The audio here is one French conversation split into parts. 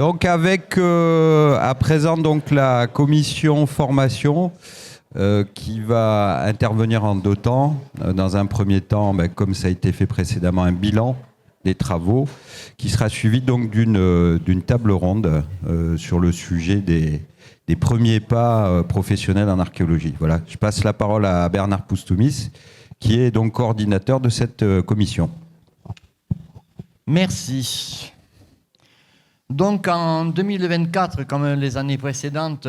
Donc avec à présent donc la commission formation qui va intervenir en deux temps. Dans un premier temps, comme ça a été fait précédemment, un bilan des travaux qui sera suivi donc d'une table ronde sur le sujet des premiers pas professionnels en archéologie. Voilà, je passe la parole à Bernard Poustoumis, qui est donc coordinateur de cette commission. Merci. Donc en 2024, comme les années précédentes,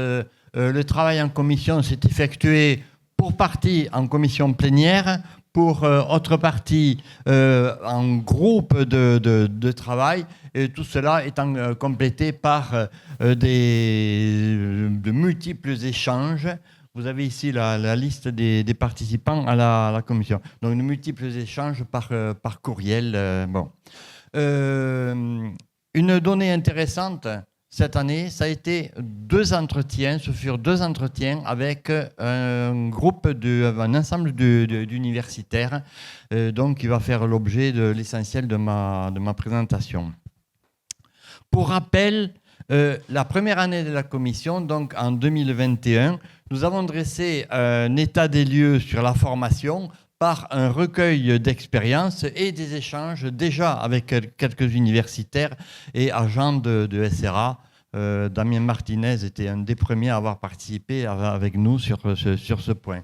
le travail en commission s'est effectué pour partie en commission plénière, pour autre partie en groupe de travail, et tout cela étant complété par de multiples échanges. Vous avez ici la liste des participants à la commission. Donc de multiples échanges par courriel. Une donnée intéressante cette année, ça a été ce furent deux entretiens avec un ensemble d'universitaires, donc qui va faire l'objet de l'essentiel de ma présentation. Pour rappel, la première année de la commission, donc en 2021, nous avons dressé un état des lieux sur la formation par un recueil d'expériences et des échanges déjà avec quelques universitaires et agents de SRA. Damien Martinez était un des premiers à avoir participé avec nous sur ce point.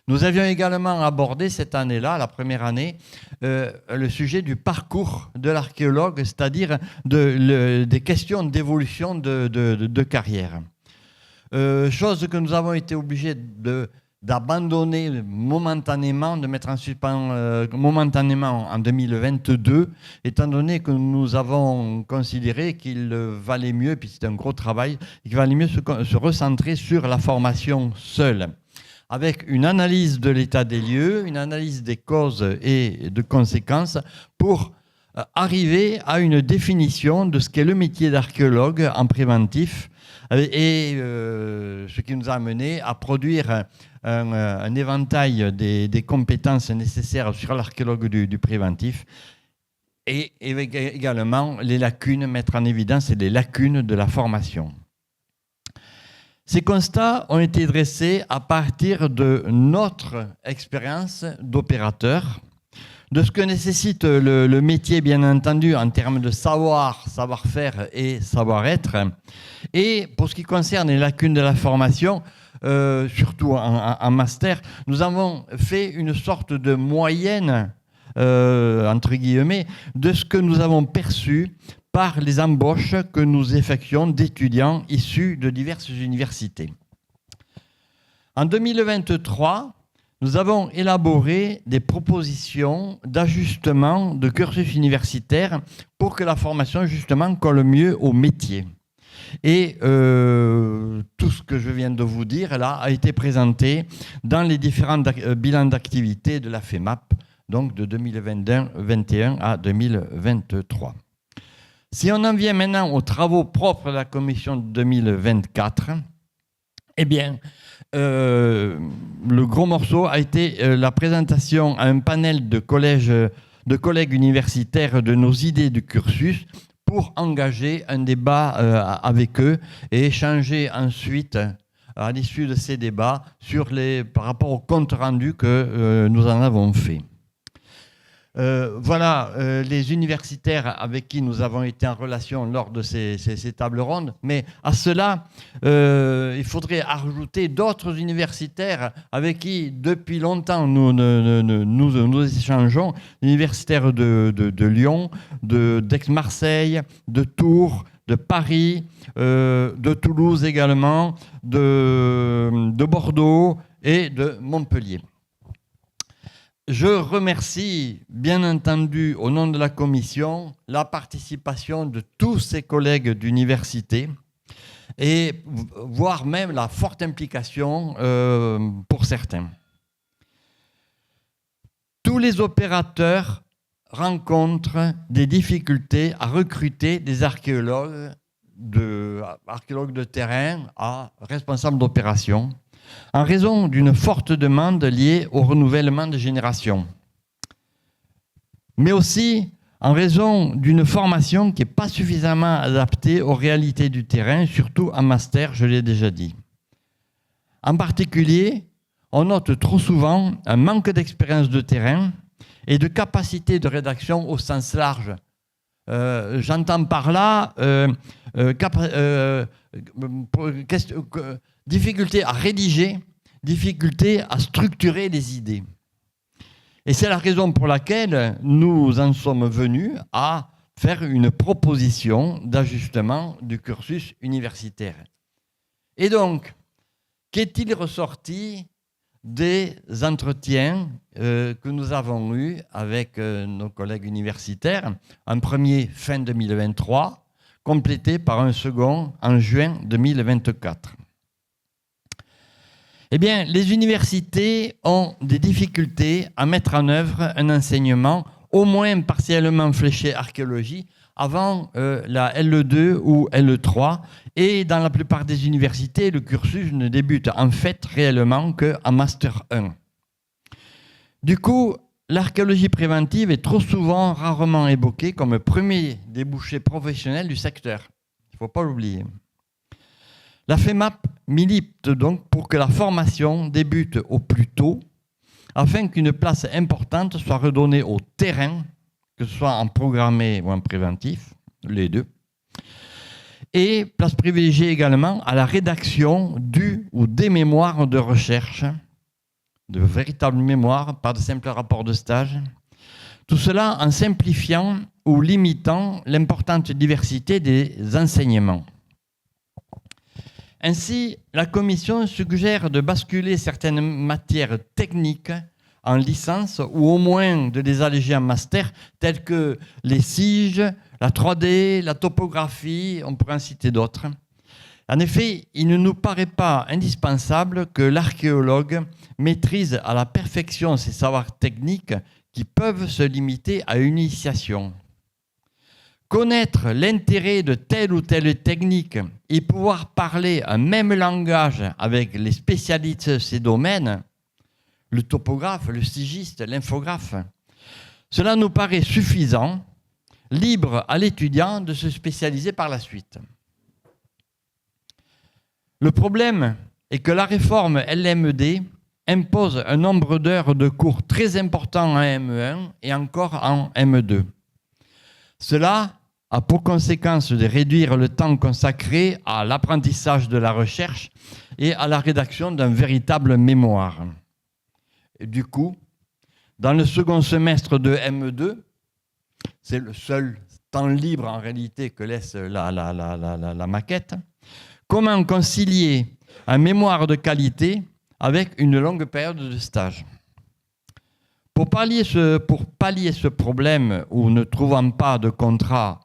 Nous avions également abordé cette année-là, la première année, le sujet du parcours de l'archéologue, c'est-à-dire des questions d'évolution de carrière. Chose que nous avons été obligés d'abandonner momentanément, de mettre en suspens momentanément en 2022, étant donné que nous avons considéré qu'il valait mieux, puis c'est un gros travail, qu'il valait mieux se recentrer sur la formation seule, avec une analyse de l'état des lieux, une analyse des causes et de conséquences, pour arriver à une définition de ce qu'est le métier d'archéologue en préventif, et ce qui nous a amené à produire un éventail des compétences nécessaires sur l'archéologue du préventif, et également les lacunes, mettre en évidence les lacunes de la formation. Ces constats ont été dressés à partir de notre expérience d'opérateur, de ce que nécessite le métier, bien entendu, en termes de savoir-faire et savoir-être. Et pour ce qui concerne les lacunes de la formation, surtout en master, nous avons fait une sorte de moyenne, entre guillemets, de ce que nous avons perçu par les embauches que nous effectuons d'étudiants issus de diverses universités. En 2023, nous avons élaboré des propositions d'ajustement de cursus universitaire pour que la formation, justement, colle mieux au métier. Et tout ce que je viens de vous dire, là, a été présenté dans les différents bilans d'activité de la FEMAP, donc de 2021 à 2023. Si on en vient maintenant aux travaux propres de la commission de 2024, eh bien, le gros morceau a été la présentation à un panel de collègues universitaires de nos idées du cursus pour engager un débat avec eux et échanger ensuite, à l'issue de ces débats, par rapport au compte rendu que nous en avons fait. Voilà les universitaires avec qui nous avons été en relation lors de ces tables rondes. Mais à cela, il faudrait ajouter d'autres universitaires avec qui, depuis longtemps, nous échangeons. Universitaires de Lyon, d'Aix-Marseille, de Tours, de Paris, de Toulouse également, de Bordeaux et de Montpellier. Je remercie, bien entendu, au nom de la commission, la participation de tous ces collègues d'université et voire même la forte implication pour certains. Tous les opérateurs rencontrent des difficultés à recruter des archéologues de terrain à responsables d'opération, en raison d'une forte demande liée au renouvellement des générations, mais aussi en raison d'une formation qui n'est pas suffisamment adaptée aux réalités du terrain, surtout en master, je l'ai déjà dit. En particulier, on note trop souvent un manque d'expérience de terrain et de capacité de rédaction au sens large. J'entends par là difficulté à rédiger, difficulté à structurer les idées. Et c'est la raison pour laquelle nous en sommes venus à faire une proposition d'ajustement du cursus universitaire. Et donc, qu'est-il ressorti des entretiens que nous avons eus avec nos collègues universitaires, un premier fin 2023, complété par un second en juin 2024. Eh bien, les universités ont des difficultés à mettre en œuvre un enseignement au moins partiellement fléché archéologie avant la LE2 ou LE3. Et dans la plupart des universités, le cursus ne débute en fait réellement qu'en Master 1. Du coup, l'archéologie préventive est trop souvent, rarement évoquée comme premier débouché professionnel du secteur. Il ne faut pas l'oublier. La FEMAP milite donc pour que la formation débute au plus tôt, afin qu'une place importante soit redonnée au terrain, que ce soit en programmé ou en préventif, les deux, et place privilégiée également à la rédaction du ou des mémoires de recherche, de véritables mémoires, pas de simples rapports de stage. Tout cela en simplifiant ou limitant l'importante diversité des enseignements. Ainsi, la Commission suggère de basculer certaines matières techniques en licence ou au moins de les alléger en master, telles que les SIG, la 3D, la topographie, on pourrait en citer d'autres. En effet, il ne nous paraît pas indispensable que l'archéologue maîtrise à la perfection ces savoirs techniques qui peuvent se limiter à une initiation. Connaître l'intérêt de telle ou telle technique et pouvoir parler un même langage avec les spécialistes de ces domaines, le topographe, le sigiste, l'infographe, cela nous paraît suffisant, libre à l'étudiant de se spécialiser par la suite. Le problème est que la réforme LMD impose un nombre d'heures de cours très important en ME1 et encore en ME2. Cela a pour conséquence de réduire le temps consacré à l'apprentissage de la recherche et à la rédaction d'un véritable mémoire. Et du coup, dans le second semestre de ME2, c'est le seul temps libre en réalité que laisse la maquette, comment concilier un mémoire de qualité avec une longue période de stage? Pour pallier ce problème ou ne trouvant pas de contrat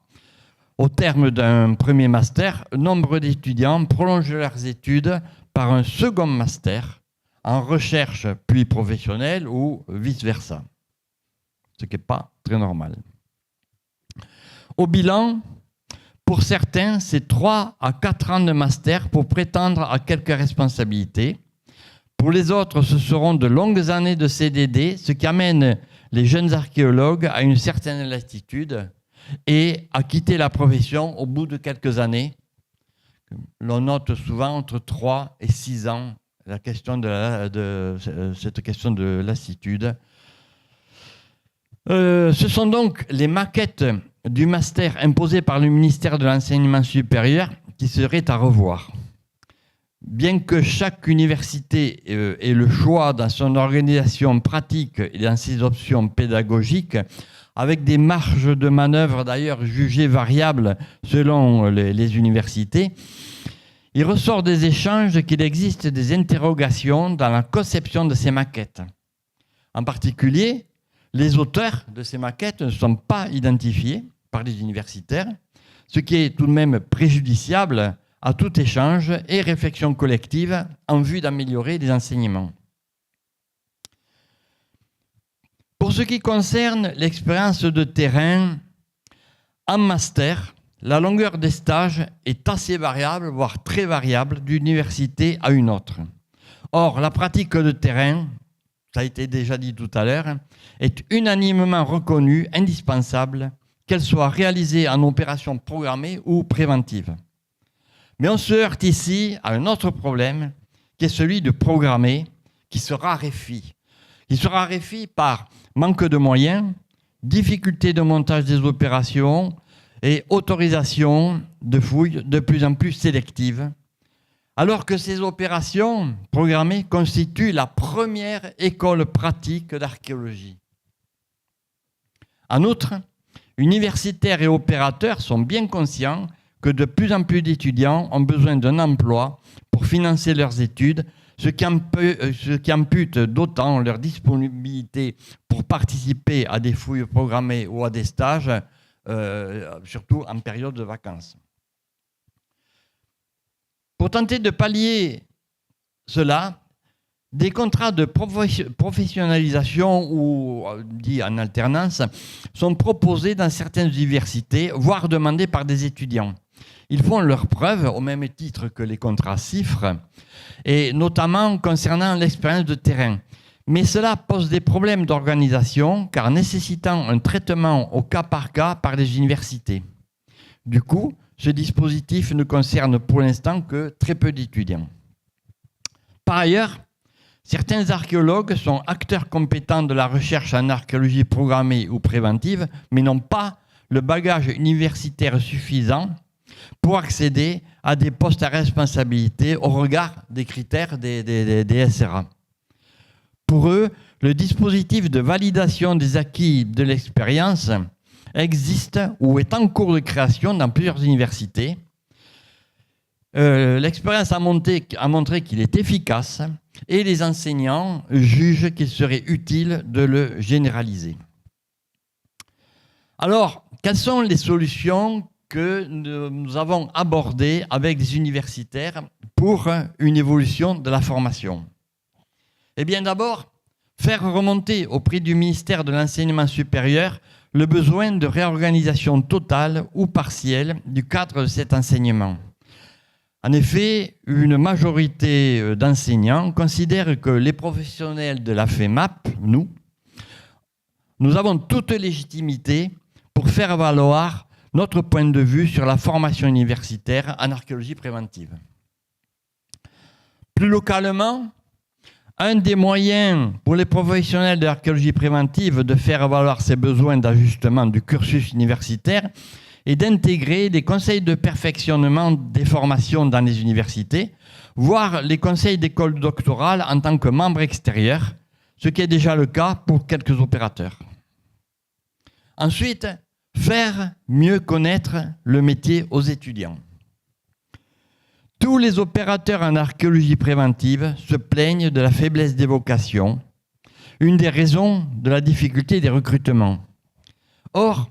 au terme d'un premier master, nombre d'étudiants prolongent leurs études par un second master en recherche puis professionnelle ou vice-versa, ce qui n'est pas très normal. Au bilan, pour certains, c'est 3 à 4 ans de master pour prétendre à quelques responsabilités. Pour les autres, ce seront de longues années de CDD, ce qui amène les jeunes archéologues à une certaine lassitude et à quitter la profession au bout de quelques années. L'on note souvent entre 3 et 6 ans cette question de lassitude. Ce sont donc les maquettes du master imposées par le ministère de l'Enseignement supérieur qui seraient à revoir. Bien que chaque université ait le choix dans son organisation pratique et dans ses options pédagogiques, avec des marges de manœuvre d'ailleurs jugées variables selon les universités, il ressort des échanges qu'il existe des interrogations dans la conception de ces maquettes. En particulier, les auteurs de ces maquettes ne sont pas identifiés par les universitaires, ce qui est tout de même préjudiciable à tout échange et réflexion collective en vue d'améliorer les enseignements. Pour ce qui concerne l'expérience de terrain, en master, la longueur des stages est assez variable, voire très variable, d'une université à une autre. Or, la pratique de terrain, ça a été déjà dit tout à l'heure, est unanimement reconnue, indispensable qu'elles soient réalisées en opération programmée ou préventive. Mais on se heurte ici à un autre problème, qui est celui de programmer, qui se raréfie. Il se raréfie par manque de moyens, difficulté de montage des opérations et autorisation de fouilles de plus en plus sélectives, alors que ces opérations programmées constituent la première école pratique d'archéologie. En outre, universitaires et opérateurs sont bien conscients que de plus en plus d'étudiants ont besoin d'un emploi pour financer leurs études, ce qui ampute d'autant leur disponibilité pour participer à des fouilles programmées ou à des stages, surtout en période de vacances. Pour tenter de pallier cela, des contrats de professionnalisation ou dit en alternance sont proposés dans certaines universités, voire demandés par des étudiants. Ils font leurs preuves au même titre que les contrats CIFRE, et notamment concernant l'expérience de terrain. Mais cela pose des problèmes d'organisation, car nécessitant un traitement au cas par cas par les universités. Du coup, ce dispositif ne concerne pour l'instant que très peu d'étudiants. Par ailleurs, certains archéologues sont acteurs compétents de la recherche en archéologie programmée ou préventive, mais n'ont pas le bagage universitaire suffisant pour accéder à des postes à responsabilité au regard des critères des SRA. Pour eux, le dispositif de validation des acquis de l'expérience existe ou est en cours de création dans plusieurs universités. L'expérience a montré qu'il est efficace et les enseignants jugent qu'il serait utile de le généraliser. Alors, quelles sont les solutions que nous avons abordées avec des universitaires pour une évolution de la formation? Eh bien, d'abord, faire remonter auprès du ministère de l'Enseignement supérieur le besoin de réorganisation totale ou partielle du cadre de cet enseignement. En effet, une majorité d'enseignants considèrent que les professionnels de la FEMAP, nous avons toute légitimité pour faire valoir notre point de vue sur la formation universitaire en archéologie préventive. Plus localement, un des moyens pour les professionnels de l'archéologie préventive de faire valoir ces besoins d'ajustement du cursus universitaire est d'intégrer des conseils de perfectionnement des formations dans les universités, voire les conseils d'école doctorale en tant que membres extérieurs, ce qui est déjà le cas pour quelques opérateurs. Ensuite, faire mieux connaître le métier aux étudiants. Tous les opérateurs en archéologie préventive se plaignent de la faiblesse des vocations, une des raisons de la difficulté des recrutements. Or,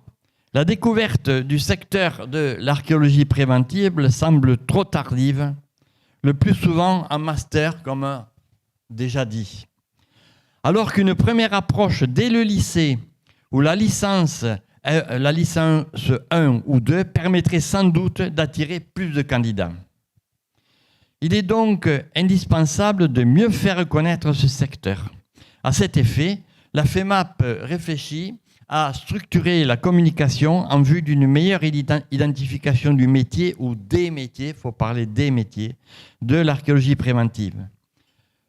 la découverte du secteur de l'archéologie préventive semble trop tardive, le plus souvent en master, comme déjà dit. Alors qu'une première approche dès le lycée ou la licence 1 ou 2 permettrait sans doute d'attirer plus de candidats. Il est donc indispensable de mieux faire connaître ce secteur. À cet effet, la FEMAP réfléchit à structurer la communication en vue d'une meilleure identification du métier ou des métiers, il faut parler des métiers, de l'archéologie préventive.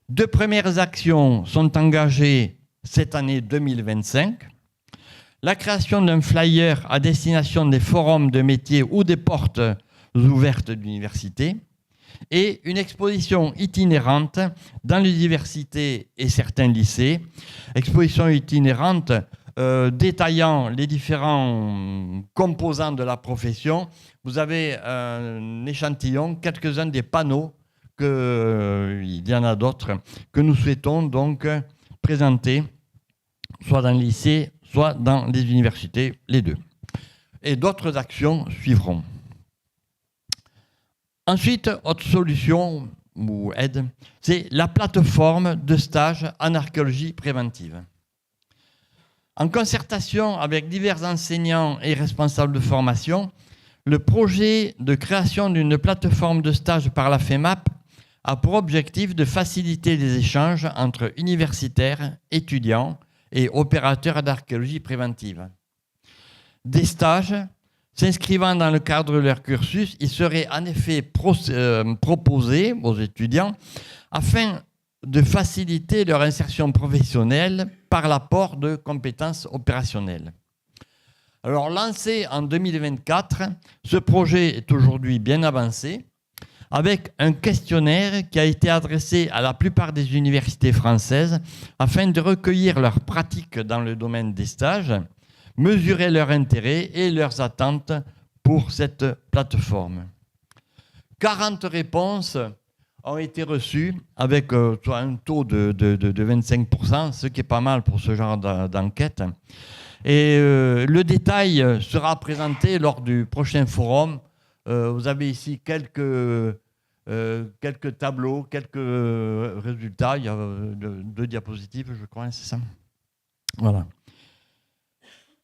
2 premières actions sont engagées cette année 2025. La création d'un flyer à destination des forums de métiers ou des portes ouvertes d'université et une exposition itinérante dans les universités et certains lycées. Exposition itinérante détaillant les différents composants de la profession. Vous avez un échantillon, quelques-uns des panneaux, il y en a d'autres, que nous souhaitons donc présenter, soit dans les lycées, soit dans les universités, les deux. Et d'autres actions suivront. Ensuite, autre solution ou aide, c'est la plateforme de stage en archéologie préventive. En concertation avec divers enseignants et responsables de formation, le projet de création d'une plateforme de stage par la FEMAP a pour objectif de faciliter les échanges entre universitaires, étudiants et opérateurs d'archéologie préventive. des stages s'inscrivant dans le cadre de leur cursus. Ils seraient en effet proposés aux étudiants afin de faciliter leur insertion professionnelle par l'apport de compétences opérationnelles. Alors, lancé en 2024, ce projet est aujourd'hui bien avancé, avec un questionnaire qui a été adressé à la plupart des universités françaises afin de recueillir leurs pratiques dans le domaine des stages, mesurer leur intérêt et leurs attentes pour cette plateforme. 40 réponses ont été reçues avec un taux de 25%, ce qui est pas mal pour ce genre d'enquête. Et le détail sera présenté lors du prochain forum. Vous avez ici quelques tableaux, quelques résultats. Il y a 2 diapositives, je crois, c'est ça. Voilà.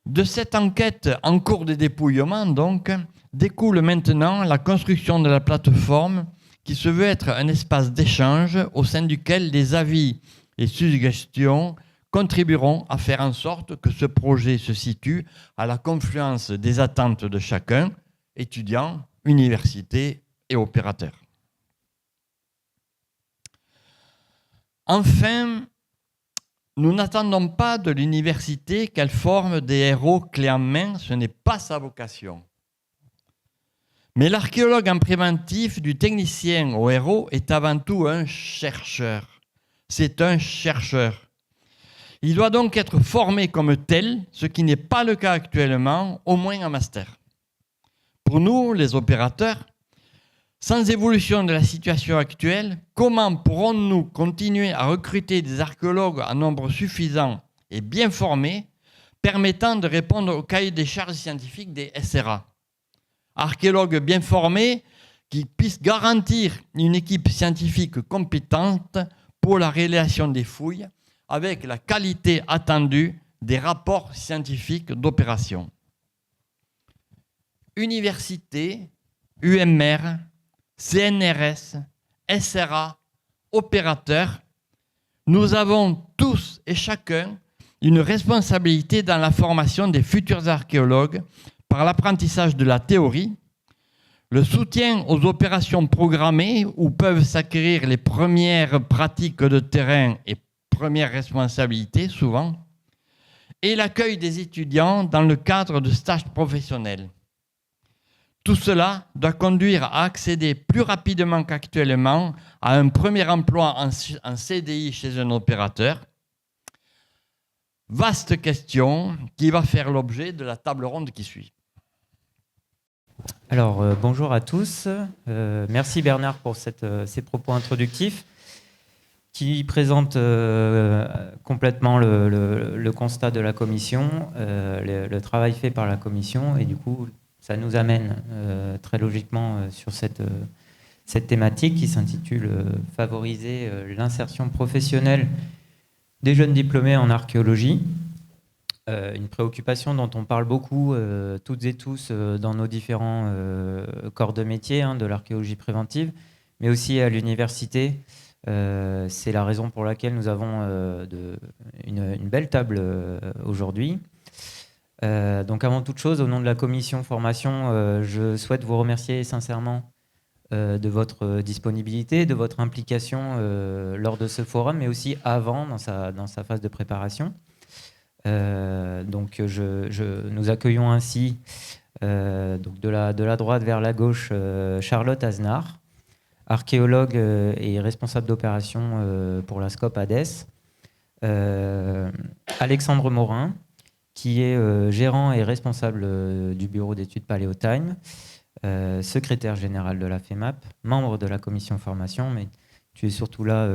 De cette enquête en cours de dépouillement, donc, découle maintenant la construction de la plateforme qui se veut être un espace d'échange au sein duquel les avis et suggestions contribueront à faire en sorte que ce projet se situe à la confluence des attentes de chacun, étudiants, universités et opérateurs. Enfin, nous n'attendons pas de l'université qu'elle forme des héros clés en main, ce n'est pas sa vocation. Mais l'archéologue en préventif, du technicien au héros, est avant tout un chercheur. C'est un chercheur. Il doit donc être formé comme tel, ce qui n'est pas le cas actuellement, au moins en master. Pour nous, les opérateurs, sans évolution de la situation actuelle, comment pourrons-nous continuer à recruter des archéologues en nombre suffisant et bien formés, permettant de répondre au cahier des charges scientifiques des SRA? Archéologues bien formés qui puissent garantir une équipe scientifique compétente pour la réalisation des fouilles avec la qualité attendue des rapports scientifiques d'opération. Universités, UMR, CNRS, SRA, opérateurs, nous avons tous et chacun une responsabilité dans la formation des futurs archéologues par l'apprentissage de la théorie, le soutien aux opérations programmées où peuvent s'acquérir les premières pratiques de terrain et premières responsabilités souvent, et l'accueil des étudiants dans le cadre de stages professionnels. Tout cela doit conduire à accéder plus rapidement qu'actuellement à un premier emploi en CDI chez un opérateur. Vaste question qui va faire l'objet de la table ronde qui suit. Alors, bonjour à tous. Merci Bernard pour ces propos introductifs qui présentent complètement le constat de la commission, le travail fait par la commission, et du coup, ça nous amène très logiquement sur cette thématique qui s'intitule « Favoriser l'insertion professionnelle des jeunes diplômés en archéologie ». Une préoccupation dont on parle beaucoup, toutes et tous, dans nos différents corps de métier de l'archéologie préventive, mais aussi à l'université. C'est la raison pour laquelle nous avons une belle table aujourd'hui. Donc avant toute chose, au nom de la commission formation, je souhaite vous remercier sincèrement de votre disponibilité, de votre implication lors de ce forum, mais aussi avant, dans sa phase de préparation. Donc nous accueillons ainsi donc de la droite vers la gauche Charlotte Aznar, archéologue et responsable d'opération pour la SCOP Hades, Alexandre Morin, qui est gérant et responsable du bureau d'études Paléotime, secrétaire général de la FEMAP, membre de la commission formation, mais tu es surtout là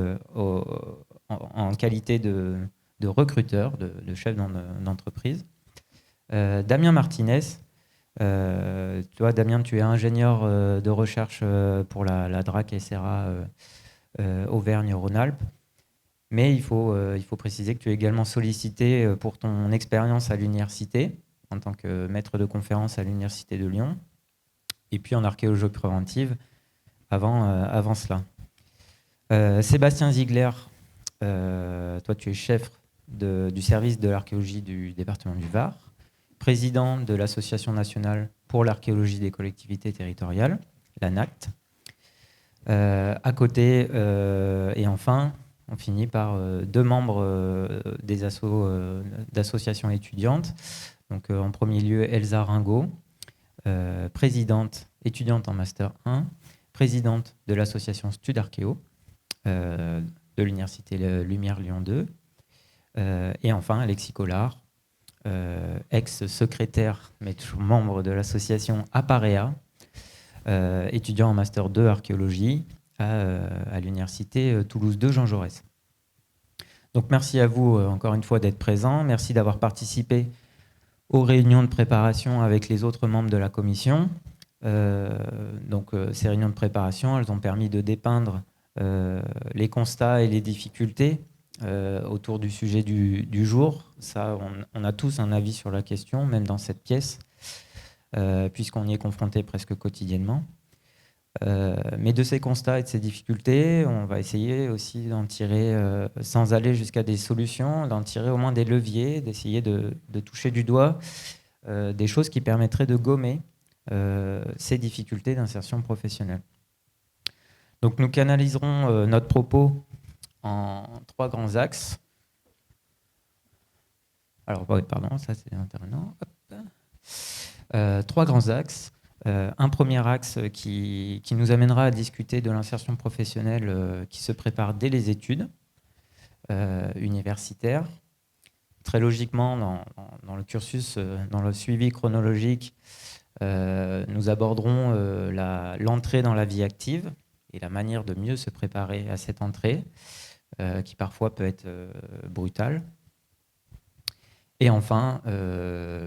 en qualité de recruteur, de chef d'entreprise. Damien Martinez, toi Damien, tu es ingénieur de recherche pour la DRAC SRA Auvergne-Rhône-Alpes, mais il faut préciser que tu es également sollicité pour ton expérience à l'université, en tant que maître de conférence à l'université de Lyon, et puis en archéologie préventive avant cela. Sébastien Ziegler, toi tu es chef du service de l'archéologie du département du Var, président de l'Association nationale pour l'archéologie des collectivités territoriales, l'ANACT. À côté, et enfin, on finit par 2 membres d'associations étudiantes. Donc, en premier lieu, Elsa Ringot, étudiante en Master 1, présidente de l'association Stud Archéo de l'Université Lumière Lyon 2. Et enfin, Alexis Collard, ex-secrétaire, mais toujours membre de l'association Aparea, étudiant en Master 2 Archéologie à l'Université Toulouse 2 Jean Jaurès. Donc merci à vous encore une fois d'être présents. Merci d'avoir participé aux réunions de préparation avec les autres membres de la commission. Ces réunions de préparation, elles ont permis de dépeindre les constats et les difficultés autour du sujet du jour. Ça, on a tous un avis sur la question, même dans cette pièce, puisqu'on y est confronté presque quotidiennement. Mais de ces constats et de ces difficultés, on va essayer aussi d'en tirer, sans aller jusqu'à des solutions, d'en tirer au moins des leviers, d'essayer de toucher du doigt des choses qui permettraient de gommer ces difficultés d'insertion professionnelle. Donc nous canaliserons notre propos en 3 grands axes. Alors, pardon, ça c'est intervenant. 3 grands axes. Un premier axe qui nous amènera à discuter de l'insertion professionnelle qui se prépare dès les études universitaires. Très logiquement, dans le cursus, dans le suivi chronologique, nous aborderons l'entrée dans la vie active et la manière de mieux se préparer à cette entrée, qui parfois peut être brutale. Et enfin,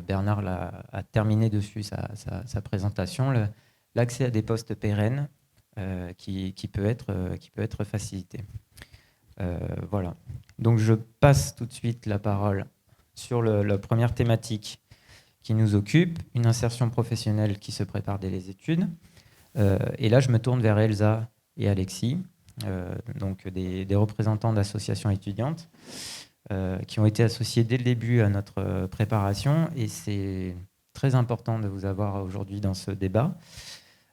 Bernard a terminé dessus sa présentation, l'accès à des postes pérennes qui peut être facilité. Voilà. Donc je passe tout de suite la parole sur la première thématique qui nous occupe, une insertion professionnelle qui se prépare dès les études. Et là, je me tourne vers Elsa et Alexis, donc des représentants d'associations étudiantes, qui ont été associés dès le début à notre préparation, et c'est très important de vous avoir aujourd'hui dans ce débat.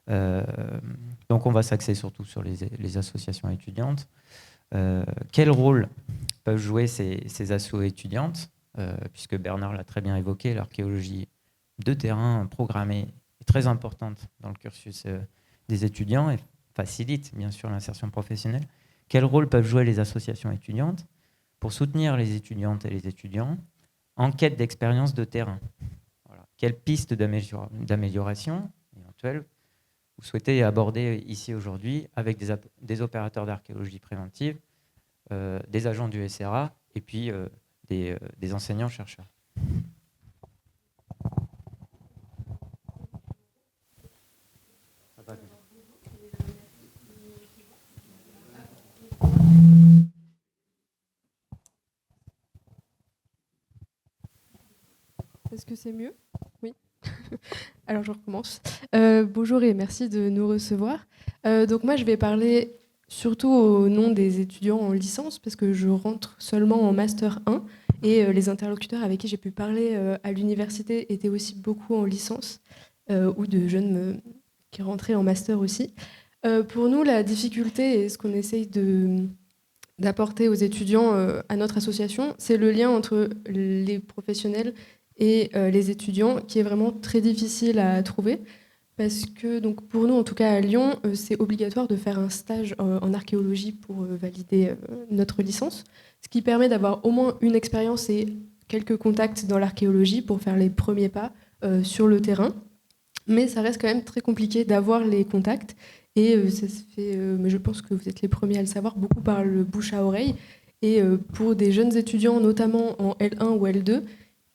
Donc on va s'axer surtout sur les associations étudiantes. Quel rôle peuvent jouer ces assos étudiantes, puisque Bernard l'a très bien évoqué, l'archéologie de terrain programmée est très importante dans le cursus des étudiants et facilite bien sûr l'insertion professionnelle. Quel rôle peuvent jouer les associations étudiantes pour soutenir les étudiantes et les étudiants en quête d'expérience de terrain? Voilà. Quelles pistes d'amélioration éventuelles vous souhaitez aborder ici aujourd'hui avec des opérateurs d'archéologie préventive, des agents du SRA et puis des enseignants-chercheurs? Est-ce que c'est mieux? Oui. Alors je recommence. Bonjour et merci de nous recevoir. Donc moi je vais parler surtout au nom des étudiants en licence parce que je rentre seulement en Master 1 et les interlocuteurs avec qui j'ai pu parler à l'université étaient aussi beaucoup en licence ou de jeunes qui rentraient en Master aussi. Pour nous, la difficulté et ce qu'on essaye d'apporter aux étudiants à notre association, c'est le lien entre les professionnels et les étudiants, qui est vraiment très difficile à trouver, parce que donc, pour nous, en tout cas à Lyon, c'est obligatoire de faire un stage en archéologie pour valider notre licence, ce qui permet d'avoir au moins une expérience et quelques contacts dans l'archéologie pour faire les premiers pas sur le terrain. Mais ça reste quand même très compliqué d'avoir les contacts, et ça se fait, mais je pense que vous êtes les premiers à le savoir, beaucoup par le bouche à oreille. Et pour des jeunes étudiants, notamment en L1 ou L2,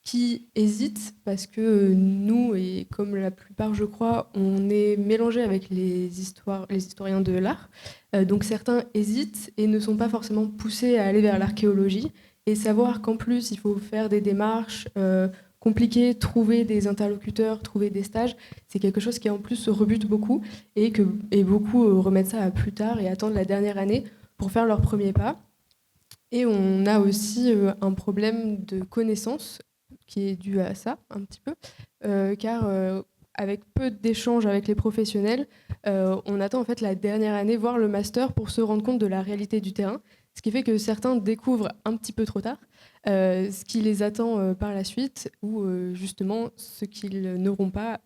qui hésitent parce que nous, et comme la plupart je crois, on est mélangés avec les historiens de l'art. Donc certains hésitent et ne sont pas forcément poussés à aller vers l'archéologie. Et savoir qu'en plus il faut faire des démarches compliquées, trouver des interlocuteurs, trouver des stages, c'est quelque chose qui en plus se rebute beaucoup et beaucoup remettent ça à plus tard et attendent la dernière année pour faire leur premier pas. Et on a aussi un problème de connaissance qui est dû à ça, un petit peu, car avec peu d'échanges avec les professionnels, on attend en fait la dernière année, voire le master, pour se rendre compte de la réalité du terrain, ce qui fait que certains découvrent un petit peu trop tard ce qui les attend par la suite, ou justement ce qu'ils n'auront pas,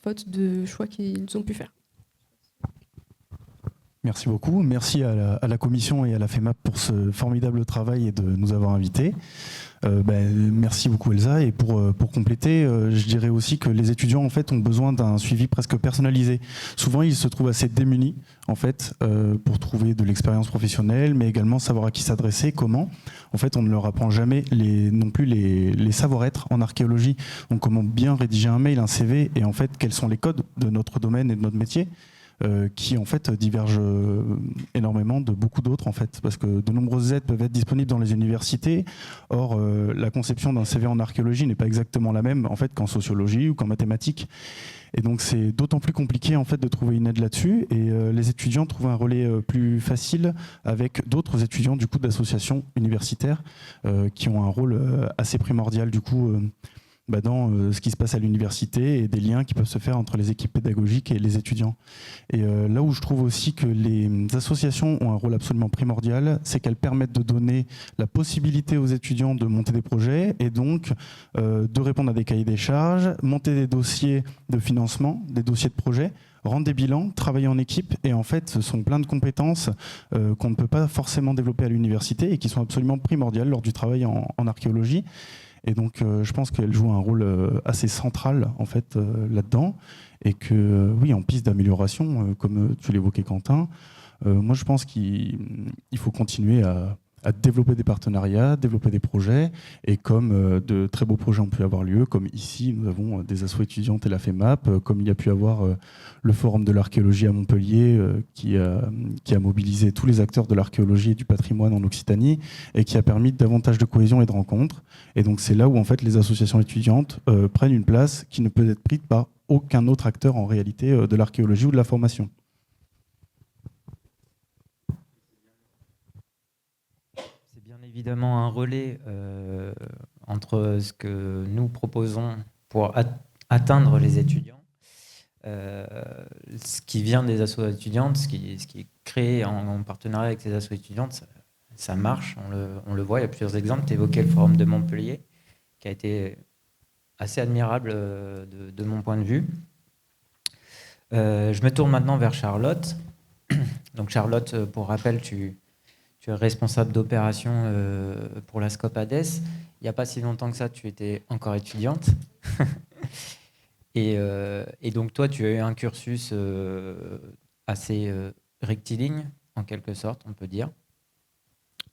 faute de choix qu'ils ont pu faire. Merci beaucoup. Merci à la commission et à la FEMAP pour ce formidable travail et de nous avoir invités. Merci beaucoup Elsa. Et pour compléter, je dirais aussi que les étudiants en fait ont besoin d'un suivi presque personnalisé. Souvent, ils se trouvent assez démunis en fait pour trouver de l'expérience professionnelle, mais également savoir à qui s'adresser, comment. En fait, on ne leur apprend jamais non plus les savoir-être en archéologie. Donc, comment bien rédiger un mail, un CV, et en fait, quels sont les codes de notre domaine et de notre métier. Qui en fait divergent énormément de beaucoup d'autres en fait, parce que de nombreuses aides peuvent être disponibles dans les universités. Or, la conception d'un CV en archéologie n'est pas exactement la même en fait qu'en sociologie ou qu'en mathématiques. Et donc c'est d'autant plus compliqué en fait de trouver une aide là-dessus. Et les étudiants trouvent un relais plus facile avec d'autres étudiants du coup d'associations universitaires qui ont un rôle assez primordial du coup. Dans ce qui se passe à l'université et des liens qui peuvent se faire entre les équipes pédagogiques et les étudiants. Et là où je trouve aussi que les associations ont un rôle absolument primordial, c'est qu'elles permettent de donner la possibilité aux étudiants de monter des projets et donc de répondre à des cahiers des charges, monter des dossiers de financement, des dossiers de projet, rendre des bilans, travailler en équipe. Et en fait, ce sont plein de compétences qu'on ne peut pas forcément développer à l'université et qui sont absolument primordiales lors du travail en archéologie. Et donc, je pense qu'elle joue un rôle assez central en fait là-dedans, et que oui, en piste d'amélioration, comme tu l'évoquais, Quentin, moi je pense qu'il faut continuer à développer des partenariats, développer des projets, et comme de très beaux projets ont pu avoir lieu, comme ici nous avons des assos étudiantes et la FEMAP, comme il y a pu avoir le Forum de l'archéologie à Montpellier qui a mobilisé tous les acteurs de l'archéologie et du patrimoine en Occitanie et qui a permis davantage de cohésion et de rencontres. Et donc c'est là où en fait les associations étudiantes prennent une place qui ne peut être prise par aucun autre acteur en réalité de l'archéologie ou de la formation. Évidemment un relais entre ce que nous proposons pour atteindre les étudiants, ce qui vient des assos étudiantes, ce qui est créé en partenariat avec ces assos étudiantes, ça marche, on le voit, il y a plusieurs exemples. Tu évoquais le Forum de Montpellier, qui a été assez admirable de mon point de vue. Je me tourne maintenant vers Charlotte. Donc Charlotte, pour rappel, tu es responsable d'opération pour la SCOP-ADES. Il n'y a pas si longtemps que ça, tu étais encore étudiante. et donc, toi, tu as eu un cursus assez rectiligne, en quelque sorte, on peut dire.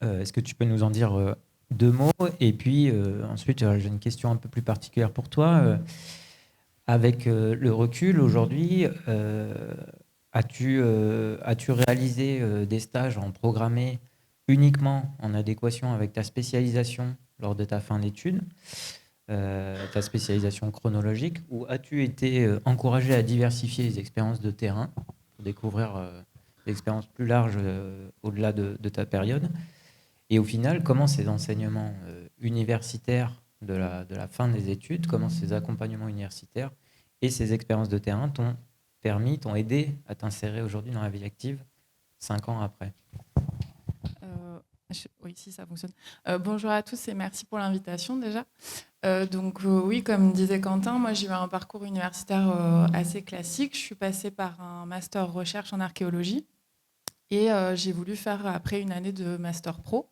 Est-ce que tu peux nous en dire deux mots? Et puis, ensuite, j'ai une question un peu plus particulière pour toi. Avec le recul, aujourd'hui, as-tu réalisé des stages en programmé uniquement en adéquation avec ta spécialisation lors de ta fin d'études, ta spécialisation chronologique, ou as-tu été encouragé à diversifier les expériences de terrain pour découvrir des expériences plus larges au-delà de ta période? Et au final, comment ces enseignements universitaires de la fin des études, comment ces accompagnements universitaires et ces expériences de terrain t'ont aidé à t'insérer aujourd'hui dans la vie active 5 ans après? Oui, si ça fonctionne. Bonjour à tous et merci pour l'invitation déjà. Oui, comme disait Quentin, moi j'ai eu un parcours universitaire assez classique. Je suis passée par un master recherche en archéologie et j'ai voulu faire après une année de master pro.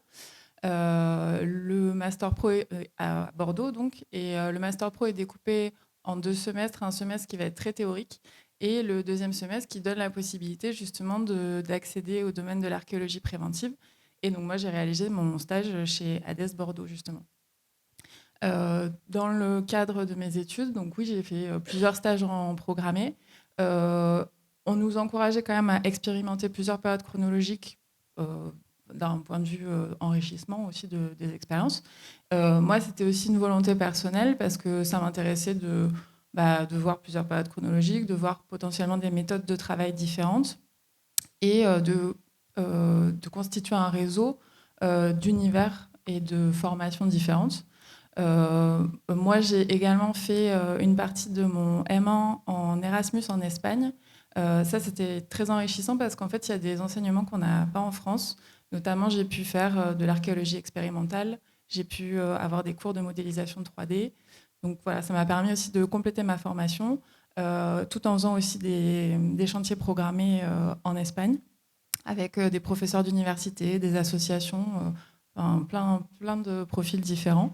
Le master pro est à Bordeaux donc, et le master pro est découpé en 2 semestres, un semestre qui va être très théorique et le deuxième semestre qui donne la possibilité justement d'accéder au domaine de l'archéologie préventive. Et donc moi j'ai réalisé mon stage chez ADES Bordeaux justement. Dans le cadre de mes études, donc oui, j'ai fait plusieurs stages en programmé. On nous encourageait quand même à expérimenter plusieurs périodes chronologiques d'un point de vue enrichissement aussi des expériences. Moi, c'était aussi une volonté personnelle parce que ça m'intéressait de voir plusieurs périodes chronologiques, de voir potentiellement des méthodes de travail différentes et de constituer un réseau d'univers et de formations différentes. Moi, j'ai également fait une partie de mon M1 en Erasmus en Espagne. Ça, c'était très enrichissant parce qu'en fait, il y a des enseignements qu'on n'a pas en France. Notamment, j'ai pu faire de l'archéologie expérimentale. J'ai pu avoir des cours de modélisation 3D. Donc voilà, ça m'a permis aussi de compléter ma formation, tout en faisant aussi des chantiers programmés en Espagne, avec des professeurs d'université, des associations, plein de profils différents.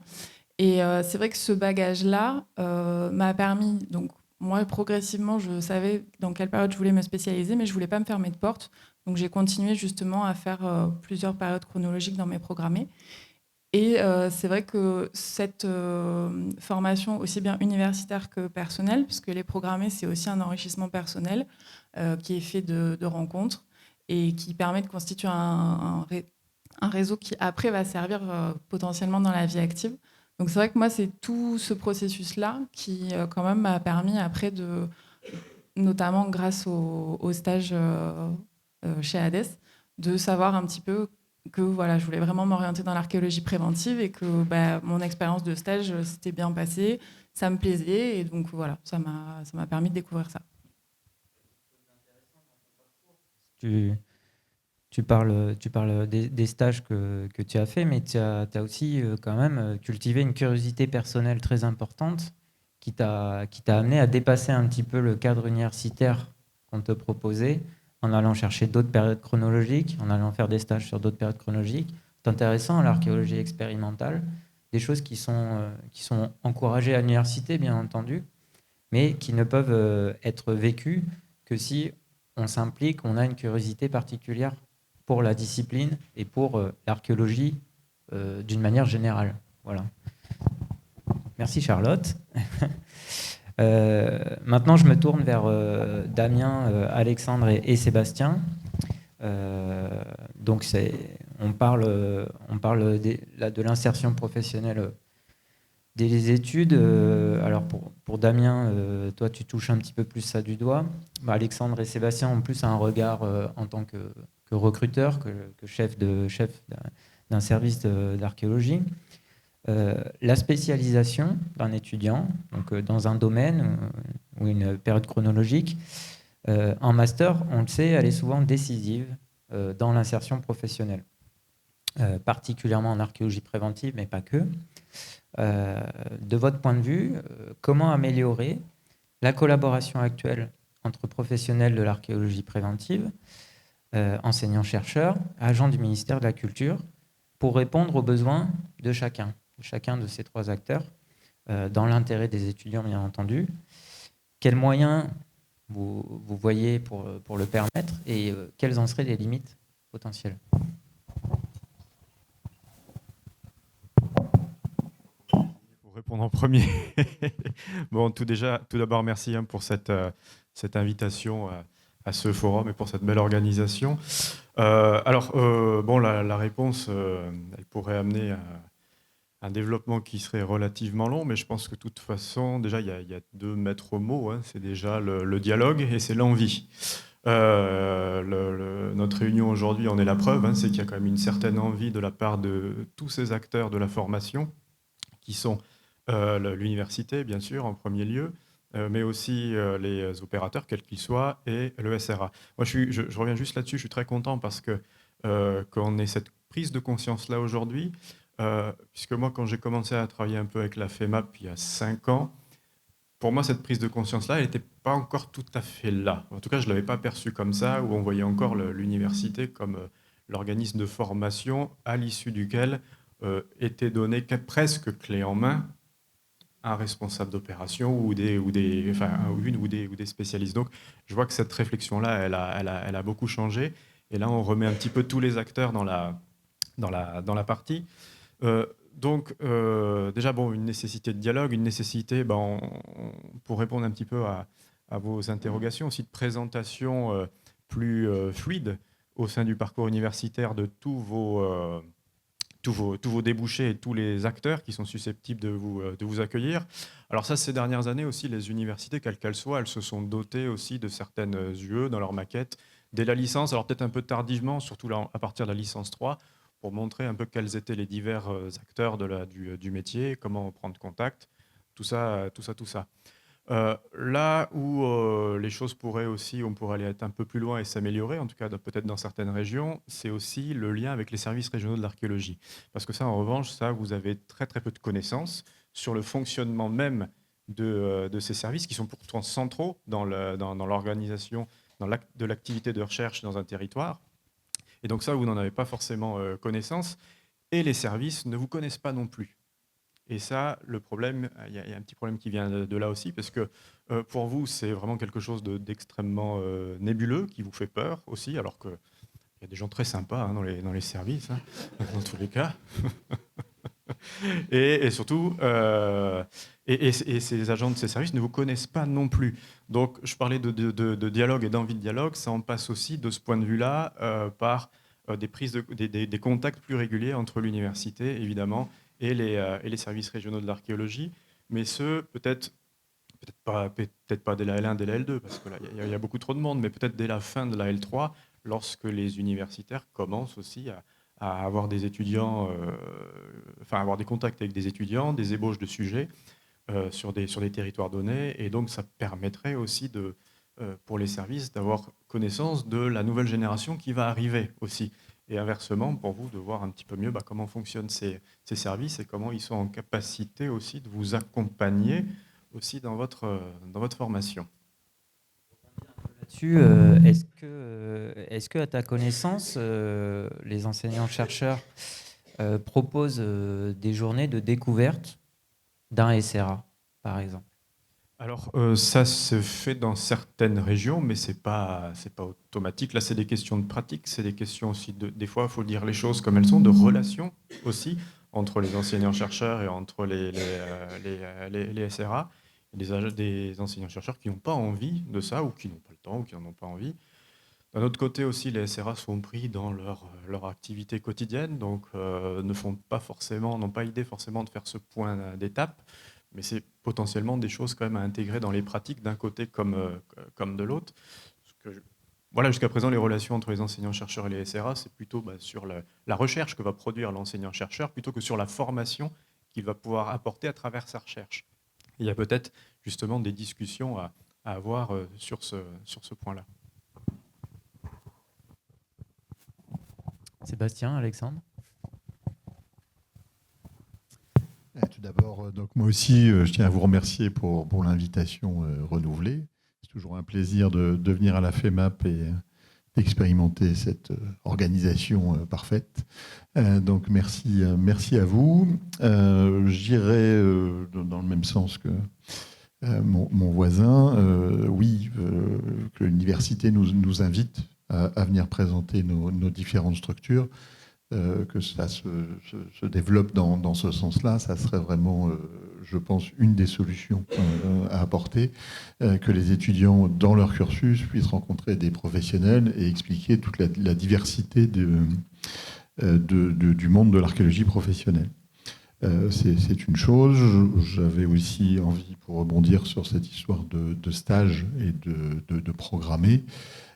Et c'est vrai que ce bagage-là m'a permis, donc moi progressivement, je savais dans quelle période je voulais me spécialiser, mais je voulais pas me fermer de porte. Donc j'ai continué justement à faire plusieurs périodes chronologiques dans mes programmés. Et c'est vrai que cette formation, aussi bien universitaire que personnelle, puisque les programmés, c'est aussi un enrichissement personnel qui est fait de rencontres et qui permet de constituer un réseau qui après va servir potentiellement dans la vie active. Donc c'est vrai que moi, c'est tout ce processus-là qui quand même m'a permis après de, notamment grâce au stage chez Hades, de savoir un petit peu que voilà, je voulais vraiment m'orienter dans l'archéologie préventive et que mon expérience de stage s'était bien passée, ça me plaisait et donc voilà, ça m'a permis de découvrir ça. Tu parles des stages que tu as fait, mais tu as aussi quand même cultivé une curiosité personnelle très importante qui t'a amené à dépasser un petit peu le cadre universitaire qu'on te proposait en allant chercher d'autres périodes chronologiques, en allant faire des stages sur d'autres périodes chronologiques. C'est intéressant, à l'archéologie expérimentale, des choses qui sont encouragées à l'université, bien entendu, mais qui ne peuvent être vécues que si on s'implique, on a une curiosité particulière pour la discipline et pour l'archéologie d'une manière générale. Voilà. Merci Charlotte. Maintenant, je me tourne vers Damien, Alexandre et Sébastien. Donc, on parle de l'insertion professionnelle des études. Alors, pour Damien, toi, tu touches un petit peu plus ça du doigt. Alexandre et Sébastien ont plus un regard en tant que recruteur, que chef d'un service d'archéologie. La spécialisation d'un étudiant, donc dans un domaine ou une période chronologique, en master, on le sait, elle est souvent décisive dans l'insertion professionnelle, particulièrement en archéologie préventive, mais pas que. De votre point de vue, comment améliorer la collaboration actuelle entre professionnels de l'archéologie préventive, enseignants-chercheurs, agents du ministère de la Culture, pour répondre aux besoins de chacun de ces trois acteurs, dans l'intérêt des étudiants, bien entendu. Quels moyens vous voyez pour le permettre et quelles en seraient les limites potentielles ? Pour répondre en premier. Bon, tout d'abord, merci pour cette invitation à ce forum et pour cette belle organisation. La réponse, elle pourrait amener un développement qui serait relativement long, mais je pense que de toute façon, déjà, il y a deux maîtres mots. Hein, c'est déjà le dialogue et c'est l'envie. Notre réunion aujourd'hui en est la preuve, hein, c'est qu'il y a quand même une certaine envie de la part de tous ces acteurs de la formation, qui sont l'université, bien sûr, en premier lieu, mais aussi les opérateurs, quels qu'ils soient, et le SRA. Moi, je reviens juste là-dessus, je suis très content parce que qu'on ait cette prise de conscience-là aujourd'hui, puisque moi, quand j'ai commencé à travailler un peu avec la FEMAP il y a 5 ans, pour moi, cette prise de conscience-là, elle n'était pas encore tout à fait là. En tout cas, je ne l'avais pas perçue comme ça, où on voyait encore l'université comme l'organisme de formation à l'issue duquel était donné presque clé en main un responsable d'opération ou des spécialistes. Donc, je vois que cette réflexion-là, elle a beaucoup changé. Et là, on remet un petit peu tous les acteurs dans la partie. Déjà, une nécessité de dialogue, une nécessité, pour répondre un petit peu à vos interrogations, aussi de présentation plus fluide au sein du parcours universitaire de tous vos débouchés et tous les acteurs qui sont susceptibles de vous accueillir. Alors ça, ces dernières années aussi, les universités, quelles qu'elles soient, elles se sont dotées aussi de certaines UE dans leur maquette. Dès la licence, alors peut-être un peu tardivement, surtout là, à partir de la licence 3, pour montrer un peu quels étaient les divers acteurs du métier, comment prendre contact, tout ça. Là où les choses on pourrait aller être un peu plus loin et s'améliorer, en tout cas peut-être dans certaines régions, c'est aussi le lien avec les services régionaux de l'archéologie. Parce que ça, en revanche, vous avez très très peu de connaissances sur le fonctionnement même de ces services qui sont pourtant centraux dans l'organisation de l'activité de recherche dans un territoire. Et donc ça, vous n'en avez pas forcément connaissance. Et les services ne vous connaissent pas non plus. Et ça, le problème, il y a un petit problème qui vient de là aussi, parce que pour vous, c'est vraiment quelque chose d'extrêmement nébuleux, qui vous fait peur aussi, alors qu'il y a des gens très sympas dans les services, dans tous les cas. Et surtout, et ces agents de ces services ne vous connaissent pas non plus. Donc, je parlais de dialogue et d'envie de dialogue, ça en passe aussi, de ce point de vue-là, par des contacts plus réguliers entre l'université, évidemment, et les services régionaux de l'archéologie, mais peut-être pas dès la L1, dès la L2, parce que là, il y a beaucoup trop de monde, mais peut-être dès la fin de la L3, lorsque les universitaires commencent aussi à avoir des étudiants, avoir des contacts avec des étudiants, des ébauches de sujets sur des territoires donnés, et donc ça permettrait aussi pour les services d'avoir connaissance de la nouvelle génération qui va arriver aussi. Et inversement, pour vous, de voir un petit peu mieux comment fonctionnent ces services et comment ils sont en capacité aussi de vous accompagner aussi dans votre formation. Là-dessus, est-ce que, à ta connaissance, les enseignants-chercheurs proposent des journées de découverte d'un SRA, par exemple? Alors, ça se fait dans certaines régions, mais c'est pas automatique. Là, c'est des questions de pratique, c'est des questions aussi des fois, il faut dire les choses comme elles sont, de relations aussi entre les enseignants-chercheurs et entre les SRA. Des enseignants-chercheurs qui n'ont pas envie de ça, ou qui n'ont pas le temps, ou qui n'en ont pas envie. D'un autre côté aussi, les SRA sont pris dans leur activité quotidienne, donc n'ont pas idée forcément de faire ce point d'étape. Mais c'est potentiellement des choses quand même à intégrer dans les pratiques d'un côté comme de l'autre. Voilà, jusqu'à présent, les relations entre les enseignants-chercheurs et les SRA, c'est plutôt sur la recherche que va produire l'enseignant-chercheur, plutôt que sur la formation qu'il va pouvoir apporter à travers sa recherche. Il y a peut-être justement des discussions à avoir sur ce point-là. Sébastien, Alexandre? Tout d'abord, donc moi aussi, je tiens à vous remercier pour l'invitation renouvelée. C'est toujours un plaisir de venir à la FEMAP et d'expérimenter cette organisation parfaite. Donc merci à vous. J'irai dans le même sens que mon voisin. Oui, que l'université nous invite à venir présenter nos différentes structures. Que ça se développe dans ce sens-là, ça serait vraiment, je pense, une des solutions à apporter, que les étudiants, dans leur cursus, puissent rencontrer des professionnels et expliquer toute la diversité du monde de l'archéologie professionnelle. C'est une chose. J'avais aussi envie, pour rebondir sur cette histoire de stage et de programmer,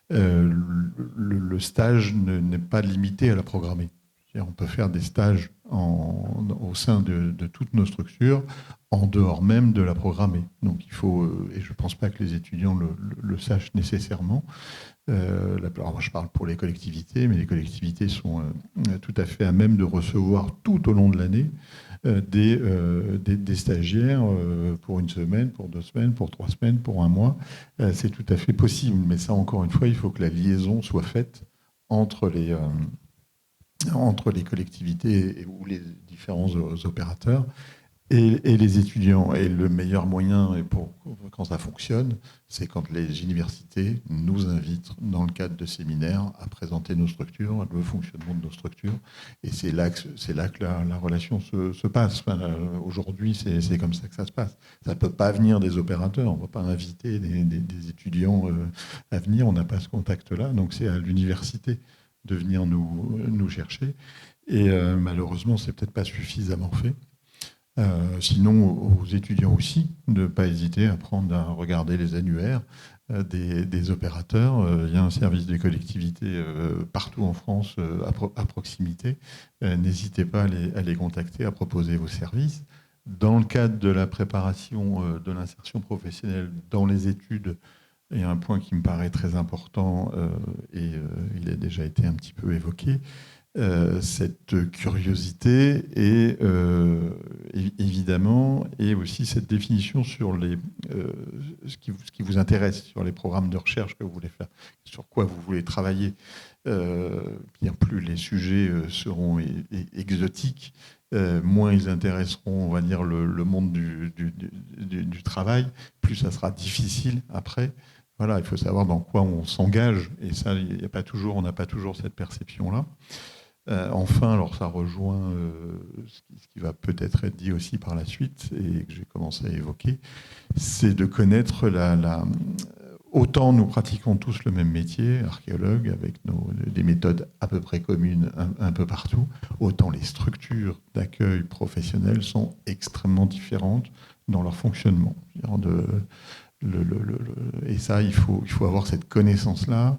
le stage n'est pas limité à la programmer. On peut faire des stages au sein de toutes nos structures, en dehors même de la programmer. Donc il faut, et je ne pense pas que les étudiants le sachent nécessairement. Alors moi je parle pour les collectivités, mais les collectivités sont tout à fait à même de recevoir tout au long de l'année des stagiaires pour une semaine, pour 2 semaines, pour 3 semaines, pour 1 mois. C'est tout à fait possible. Mais ça, encore une fois, il faut que la liaison soit faite entre les collectivités ou les différents opérateurs et les étudiants. Et le meilleur moyen, quand ça fonctionne, c'est quand les universités nous invitent, dans le cadre de séminaires, à présenter nos structures, le fonctionnement de nos structures. Et c'est là que la relation se passe. Enfin, aujourd'hui, c'est comme ça que ça se passe. Ça ne peut pas venir des opérateurs. On ne va pas inviter des étudiants à venir. On n'a pas ce contact-là. Donc c'est à l'université de venir nous chercher. Et malheureusement, c'est peut-être pas suffisamment fait. Sinon, aux étudiants aussi, de ne pas hésiter à regarder les annuaires, des opérateurs. Il y a un service des collectivités partout en France à proximité. N'hésitez pas à les contacter, à proposer vos services. Dans le cadre de la préparation de l'insertion professionnelle dans les études, il y a un point qui me paraît très important et il a déjà été un petit peu évoqué. Cette curiosité et évidemment, et aussi cette définition sur ce qui vous intéresse, sur les programmes de recherche que vous voulez faire, sur quoi vous voulez travailler. Bien plus les sujets seront exotiques, moins ils intéresseront, on va dire, le monde du travail, plus ça sera difficile après. Voilà, il faut savoir dans quoi on s'engage, et ça, on n'a pas toujours cette perception-là. Enfin, alors ça rejoint ce qui va peut-être être dit aussi par la suite, et que j'ai commencé à évoquer, c'est de connaître autant nous pratiquons tous le même métier, archéologue, avec des méthodes à peu près communes un peu partout, autant les structures d'accueil professionnelles sont extrêmement différentes dans leur fonctionnement. Et ça, il faut avoir cette connaissance-là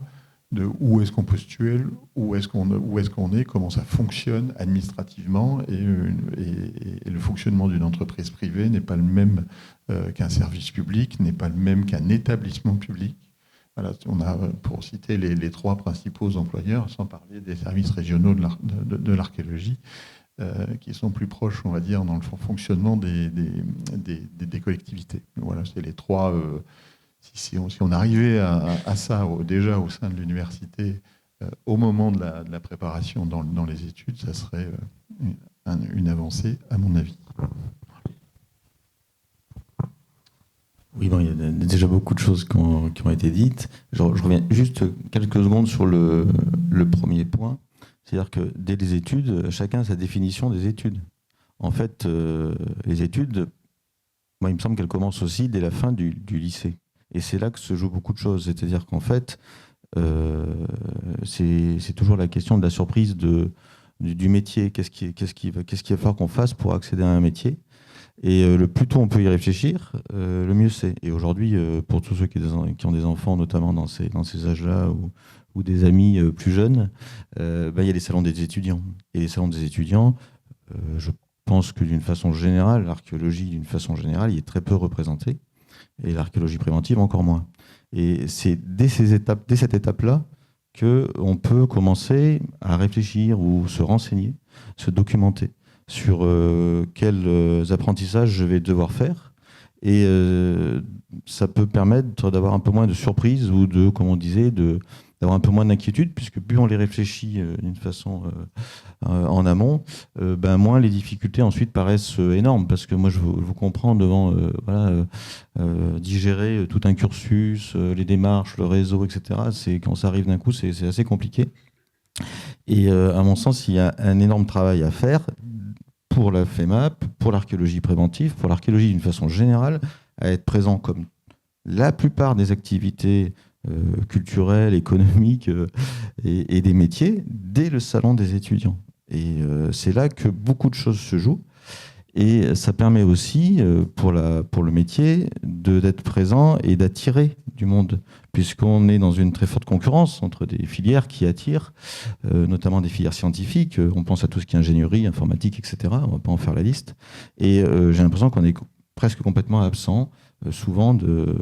de où est-ce qu'on peut situer, où est-ce qu'on est, comment ça fonctionne administrativement, et le fonctionnement d'une entreprise privée n'est pas le même qu'un service public, n'est pas le même qu'un établissement public. Voilà, on a, pour citer les trois principaux employeurs, sans parler des services régionaux de l'archéologie, qui sont plus proches, on va dire, dans le fonctionnement des collectivités. Voilà, c'est les trois. Si on arrivait à ça déjà au sein de l'université, au moment de la préparation dans les études, ça serait une avancée, à mon avis. Oui, bon, il y a déjà beaucoup de choses qui ont été dites. Je reviens juste quelques secondes sur le premier point. C'est-à-dire que dès les études, chacun a sa définition des études. En fait, les études, moi, il me semble qu'elles commencent aussi dès la fin du lycée. Et c'est là que se jouent beaucoup de choses. C'est-à-dire qu'en fait, c'est toujours la question de la surprise du métier. Qu'est-ce qu'il va falloir qu'on fasse pour accéder à un métier ? Et le plus tôt on peut y réfléchir, le mieux c'est. Et aujourd'hui, pour tous ceux qui ont des enfants, notamment dans ces âges-là, ou des amis plus jeunes, il y a les salons des étudiants. Et les salons des étudiants, je pense que d'une façon générale, l'archéologie, d'une façon générale, il est très peu représentée. Et l'archéologie préventive encore moins. Et c'est dès cette étape-là qu'on peut commencer à réfléchir ou se renseigner, se documenter sur quels apprentissages je vais devoir faire. Et ça peut permettre d'avoir un peu moins de surprise ou comme on disait, d'avoir un peu moins d'inquiétude, puisque plus on les réfléchit d'une façon en amont, moins les difficultés ensuite paraissent énormes. Parce que moi, je vous comprends devant digérer tout un cursus, les démarches, le réseau, etc. Quand ça arrive d'un coup, c'est assez compliqué. Et à mon sens, il y a un énorme travail à faire pour la FEMAP, pour l'archéologie préventive, pour l'archéologie d'une façon générale, à être présent comme la plupart des activités culturelles, économiques et des métiers dès le salon des étudiants. Et c'est là que beaucoup de choses se jouent. Et ça permet aussi, pour le métier, d'être présent et d'attirer du monde, puisqu'on est dans une très forte concurrence entre des filières qui attirent, notamment des filières scientifiques. On pense à tout ce qui est ingénierie, informatique, etc. On ne va pas en faire la liste. Et j'ai l'impression qu'on est presque complètement absent, souvent, de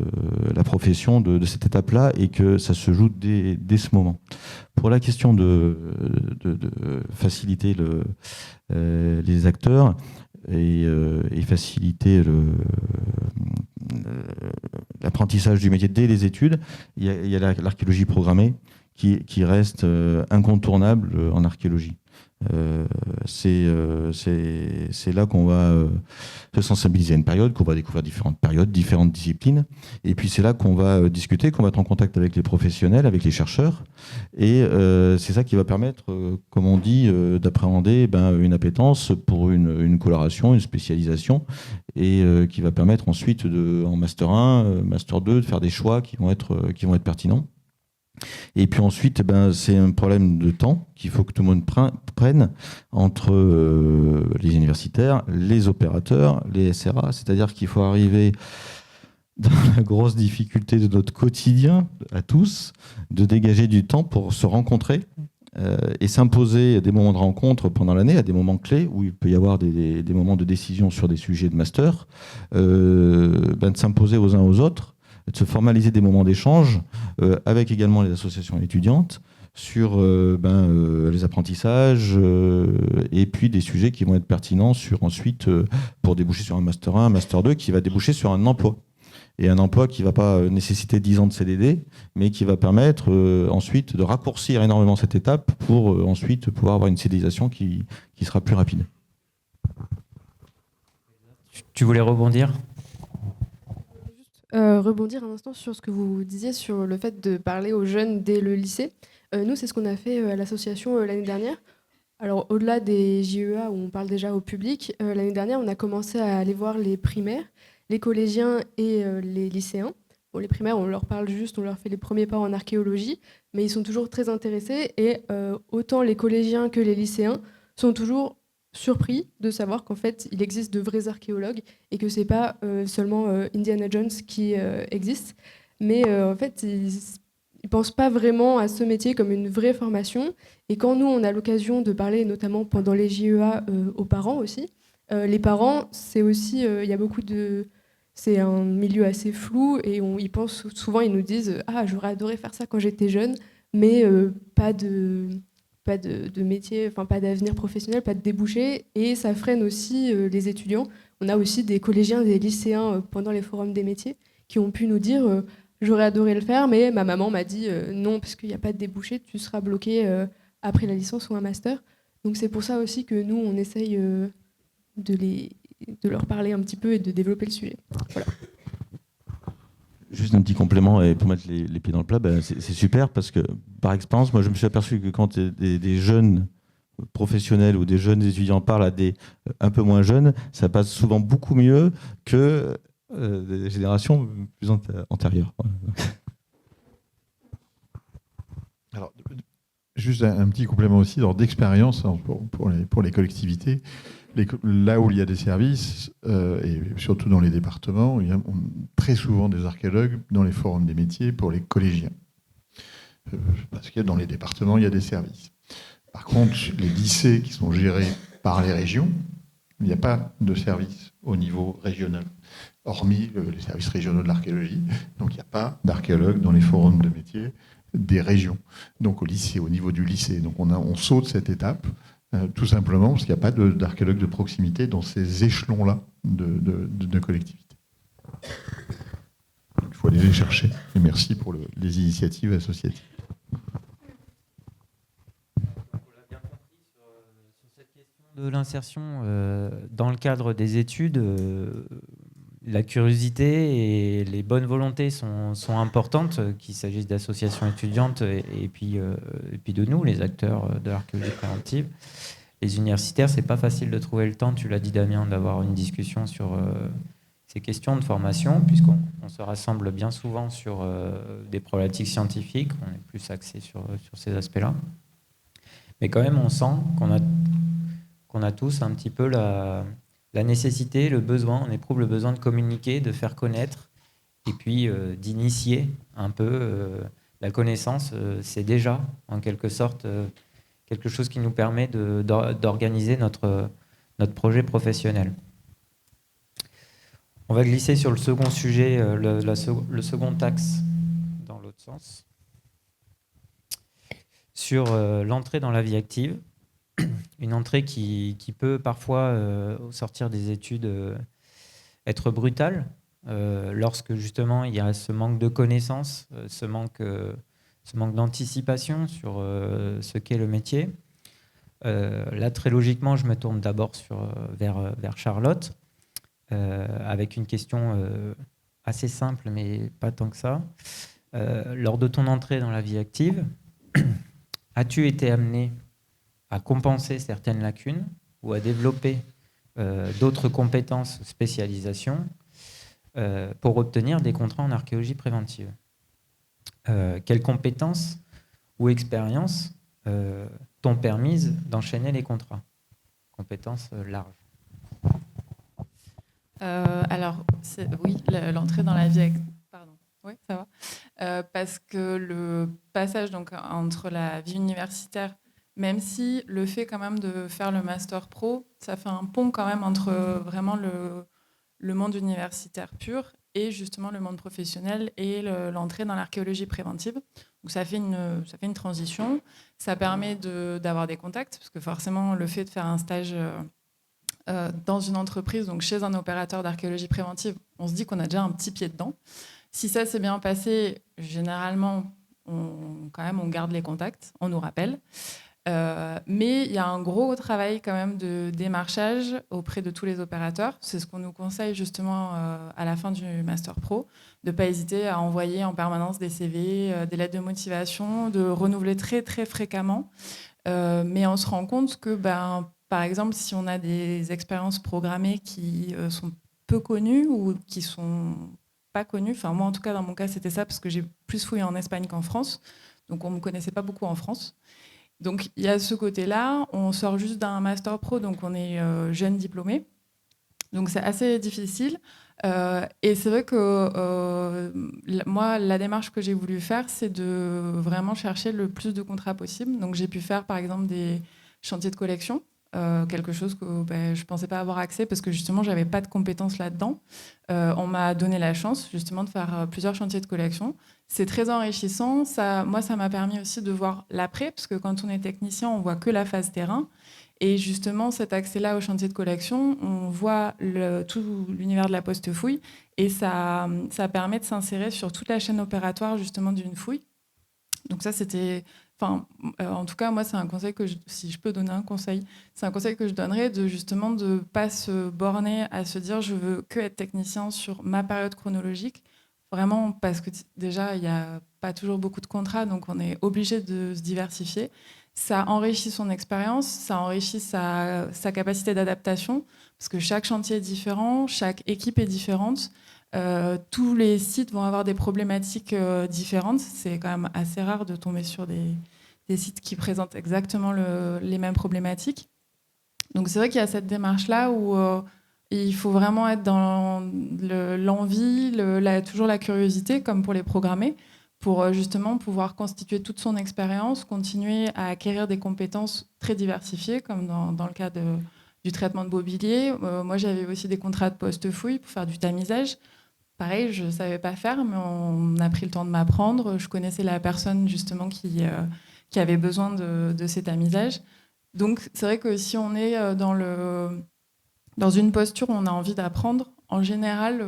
la profession de cette étape-là, et que ça se joue dès ce moment. Pour la question de faciliter les acteurs, et faciliter l'apprentissage du métier dès les études, il y a l'archéologie programmée qui reste incontournable en archéologie. C'est là qu'on va se sensibiliser à une période, qu'on va découvrir différentes périodes, différentes disciplines, et puis c'est là qu'on va discuter, qu'on va être en contact avec les professionnels, avec les chercheurs, et c'est ça qui va permettre, comme on dit, d'appréhender une appétence pour une coloration, une spécialisation, et qui va permettre ensuite, en Master 1, Master 2, de faire des choix qui vont être pertinents. Et puis ensuite, c'est un problème de temps qu'il faut que tout le monde prenne entre les universitaires, les opérateurs, les SRA. C'est-à-dire qu'il faut arriver dans la grosse difficulté de notre quotidien, à tous, de dégager du temps pour se rencontrer et s'imposer des moments de rencontre pendant l'année, à des moments clés où il peut y avoir des moments de décision sur des sujets de master, de s'imposer aux uns aux autres, de se formaliser des moments d'échange avec également les associations étudiantes sur les apprentissages et puis des sujets qui vont être pertinents sur ensuite pour déboucher sur un master 1, un master 2 qui va déboucher sur un emploi. Et un emploi qui ne va pas nécessiter 10 ans de CDD, mais qui va permettre ensuite de raccourcir énormément cette étape pour ensuite pouvoir avoir une CDIsation qui sera plus rapide. Tu voulais rebondir ? Rebondir un instant sur ce que vous disiez sur le fait de parler aux jeunes dès le lycée. Nous, c'est ce qu'on a fait à l'association l'année dernière. Alors, au-delà des JEA où on parle déjà au public, l'année dernière, on a commencé à aller voir les primaires, les collégiens et les lycéens. Bon, les primaires, on leur parle juste, on leur fait les premiers pas en archéologie, mais ils sont toujours très intéressés et autant les collégiens que les lycéens sont toujours surpris de savoir qu'en fait, il existe de vrais archéologues et que c'est pas seulement Indiana Jones qui existe, mais en fait, ils pensent pas vraiment à ce métier comme une vraie formation. Et quand nous, on a l'occasion de parler, notamment pendant les JEA, aux parents aussi, les parents, c'est aussi, il y a beaucoup de... C'est un milieu assez flou et ils pensent souvent, ils nous disent « Ah, j'aurais adoré faire ça quand j'étais jeune, mais pas de métier, enfin pas d'avenir professionnel, pas de débouché. » Et ça freine aussi les étudiants. On a aussi des collégiens, des lycéens pendant les forums des métiers qui ont pu nous dire j'aurais adoré le faire, mais ma maman m'a dit non, parce qu'il n'y a pas de débouché, tu seras bloqué après la licence ou un master. Donc c'est pour ça aussi que nous, on essaye de leur parler un petit peu et de développer le sujet. Voilà. Juste un petit complément et pour mettre les pieds dans le plat, c'est super parce que par expérience, moi je me suis aperçu que quand des jeunes professionnels ou des jeunes étudiants parlent à des un peu moins jeunes, ça passe souvent beaucoup mieux que des générations plus antérieures. Alors, juste un petit complément aussi d'expérience pour les collectivités. Là où il y a des services, et surtout dans les départements, il y a très souvent des archéologues dans les forums des métiers pour les collégiens. Parce que dans les départements, il y a des services. Par contre, les lycées qui sont gérés par les régions, il n'y a pas de service au niveau régional, hormis les services régionaux de l'archéologie. Donc il n'y a pas d'archéologues dans les forums de métiers des régions. Donc au lycée, au niveau du lycée. Donc on saute cette étape. Tout simplement parce qu'il n'y a pas d'archéologues de proximité dans ces échelons-là de collectivité. Il faut aller les chercher. Et merci pour les initiatives associatives. Sur cette question de l'insertion, dans le cadre des études, la curiosité et les bonnes volontés sont importantes, qu'il s'agisse d'associations étudiantes et puis de nous, les acteurs de l'archéologie préventive. Les universitaires, c'est pas facile de trouver le temps, tu l'as dit Damien, d'avoir une discussion sur ces questions de formation, puisqu'on se rassemble bien souvent sur des problématiques scientifiques, on est plus axé sur ces aspects-là. Mais quand même, on sent qu'on a tous un petit peu la nécessité, le besoin, on éprouve le besoin de communiquer, de faire connaître, et puis d'initier un peu la connaissance. C'est déjà, en quelque sorte, quelque chose qui nous permet d'organiser notre projet professionnel. On va glisser sur le second sujet, le second axe, dans l'autre sens, sur l'entrée dans la vie active. Une entrée qui peut parfois, au sortir des études, être brutale, lorsque justement il y a ce manque de connaissances, ce manque d'anticipation sur ce qu'est le métier. Là, très logiquement, je me tourne d'abord vers Charlotte, avec une question assez simple, mais pas tant que ça. Lors de ton entrée dans la vie active, as-tu été amené à compenser certaines lacunes ou à développer d'autres compétences ou spécialisations pour obtenir des contrats en archéologie préventive? Quelles compétences ou expériences t'ont permis d'enchaîner les contrats? Compétences larges. Alors, oui, l'entrée dans la vie... Pardon. Oui, ça va. Parce que le passage donc, entre la vie universitaire, même si le fait quand même de faire le Master Pro, ça fait un pont quand même entre vraiment le monde universitaire pur et justement le monde professionnel et l'entrée dans l'archéologie préventive. Donc ça fait une transition. Ça permet d'avoir des contacts, parce que forcément, le fait de faire un stage... dans une entreprise, donc chez un opérateur d'archéologie préventive, on se dit qu'on a déjà un petit pied dedans. Si ça s'est bien passé, généralement, on garde les contacts, on nous rappelle. Mais il y a un gros travail quand même de démarchage auprès de tous les opérateurs. C'est ce qu'on nous conseille justement à la fin du Master Pro, de ne pas hésiter à envoyer en permanence des CV, des lettres de motivation, de renouveler très très fréquemment. Mais on se rend compte que par exemple, si on a des expériences programmées qui sont peu connues ou qui sont pas connues, enfin moi en tout cas dans mon cas c'était ça parce que j'ai plus fouillé en Espagne qu'en France, donc on me connaissait pas beaucoup en France. Donc il y a ce côté-là, on sort juste d'un master pro, donc on est jeune diplômé, donc c'est assez difficile. Et c'est vrai que moi la démarche que j'ai voulu faire, c'est de vraiment chercher le plus de contrats possible. Donc j'ai pu faire par exemple des chantiers de collection. Quelque chose que je ne pensais pas avoir accès parce que justement, je n'avais pas de compétences là-dedans. On m'a donné la chance justement de faire plusieurs chantiers de collection. C'est très enrichissant. Moi, ça m'a permis aussi de voir l'après, parce que quand on est technicien, on ne voit que la phase terrain. Et justement, cet accès-là au chantier de collection, on voit tout l'univers de la post-fouille et ça permet de s'insérer sur toute la chaîne opératoire justement d'une fouille. Donc ça, c'était... en tout cas, moi, c'est un conseil si je peux donner un conseil, c'est un conseil que je donnerais de justement de pas se borner à se dire je veux que être technicien sur ma période chronologique, vraiment parce que déjà il n'y a pas toujours beaucoup de contrats, donc on est obligé de se diversifier. Ça enrichit son expérience, ça enrichit sa capacité d'adaptation, parce que chaque chantier est différent, chaque équipe est différente. Tous les sites vont avoir des problématiques différentes. C'est quand même assez rare de tomber sur des sites qui présentent exactement les mêmes problématiques. Donc c'est vrai qu'il y a cette démarche-là où il faut vraiment être dans l'envie, toujours la curiosité, comme pour les programmés, pour justement pouvoir constituer toute son expérience, continuer à acquérir des compétences très diversifiées, comme dans le cas du traitement de mobilier. Moi, j'avais aussi des contrats de post-fouille pour faire du tamisage. Pareil, je ne savais pas faire, mais on a pris le temps de m'apprendre. Je connaissais la personne justement qui avait besoin de ces tamisages. Donc c'est vrai que si on est dans une posture où on a envie d'apprendre, en général,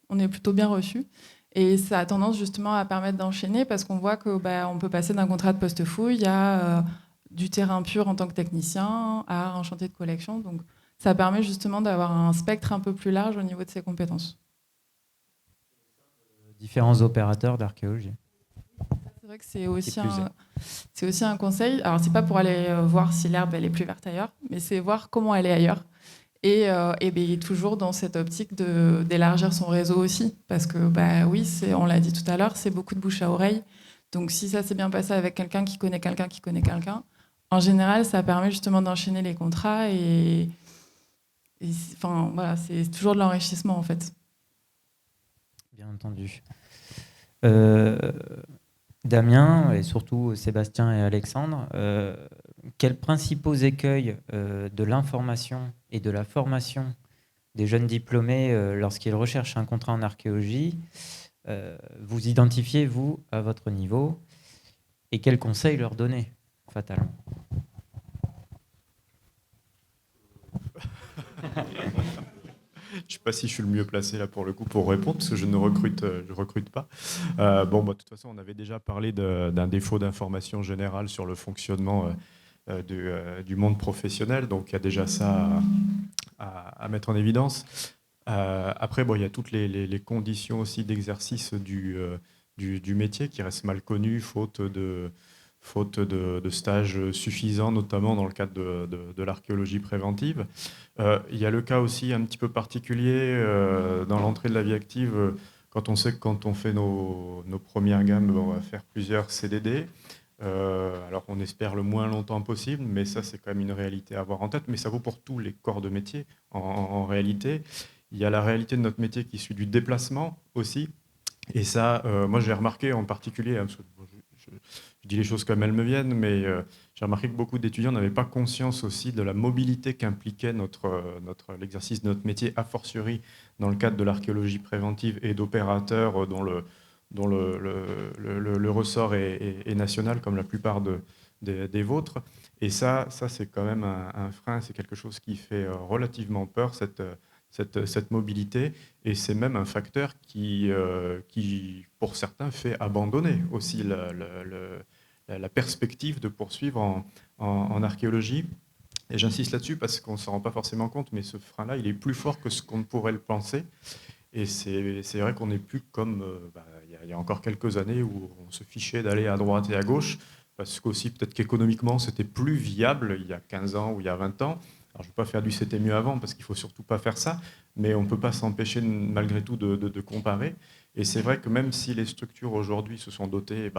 on est plutôt bien reçu. Et ça a tendance justement à permettre d'enchaîner parce qu'on voit qu'on peut passer d'un contrat de post-fouille à du terrain pur en tant que technicien, à un chantier de collection. Donc ça permet justement d'avoir un spectre un peu plus large au niveau de ses compétences. Différents opérateurs d'archéologie. C'est vrai que c'est aussi un conseil. Alors, c'est pas pour aller voir si l'herbe elle est plus verte ailleurs, mais c'est voir comment elle est ailleurs. Et toujours dans cette optique d'élargir son réseau aussi. Parce que, oui, on l'a dit tout à l'heure, c'est beaucoup de bouche à oreille. Donc, si ça s'est bien passé avec quelqu'un qui connaît quelqu'un qui connaît quelqu'un, en général, ça permet justement d'enchaîner les contrats. Voilà, c'est toujours de l'enrichissement, en fait. Bien entendu. Damien, et surtout Sébastien et Alexandre, quels principaux écueils de l'information et de la formation des jeunes diplômés lorsqu'ils recherchent un contrat en archéologie vous identifiez, vous, à votre niveau, et quels conseils leur donner, fatalement? Je ne sais pas si je suis le mieux placé là pour le coup pour répondre parce que je ne recrute pas. De toute façon, on avait déjà parlé d'un défaut d'information générale sur le fonctionnement du monde professionnel, donc il y a déjà ça à mettre en évidence. Après, il y a toutes les conditions aussi d'exercice du métier qui restent mal connues, faute de stages suffisants, notamment dans le cadre de l'archéologie préventive. Il y a le cas aussi un petit peu particulier dans l'entrée de la vie active, quand on sait que quand on fait nos premières gammes, on va faire plusieurs CDD. Alors on espère le moins longtemps possible, mais ça c'est quand même une réalité à avoir en tête, mais ça vaut pour tous les corps de métier en réalité. Il y a la réalité de notre métier qui suit du déplacement aussi. Et ça, moi, j'ai remarqué en particulier, hein, parce que je dis les choses comme elles me viennent, mais j'ai remarqué que beaucoup d'étudiants n'avaient pas conscience aussi de la mobilité qu'impliquait l'exercice de notre métier, a fortiori dans le cadre de l'archéologie préventive et d'opérateurs dont le ressort est national, comme la plupart des vôtres. Et ça c'est quand même un frein, c'est quelque chose qui fait relativement peur, cette mobilité, et c'est même un facteur qui, pour certains, fait abandonner aussi la perspective de poursuivre en archéologie. Et j'insiste là-dessus parce qu'on ne s'en rend pas forcément compte, mais ce frein-là, il est plus fort que ce qu'on pourrait le penser. Et c'est vrai qu'on n'est plus comme il y a encore quelques années où on se fichait d'aller à droite et à gauche, parce qu'aussi peut-être qu'économiquement, c'était plus viable il y a 15 ans ou il y a 20 ans. Alors, je ne veux pas faire du c'était mieux avant, parce qu'il ne faut surtout pas faire ça, mais on ne peut pas s'empêcher malgré tout de comparer. Et c'est vrai que même si les structures aujourd'hui se sont dotées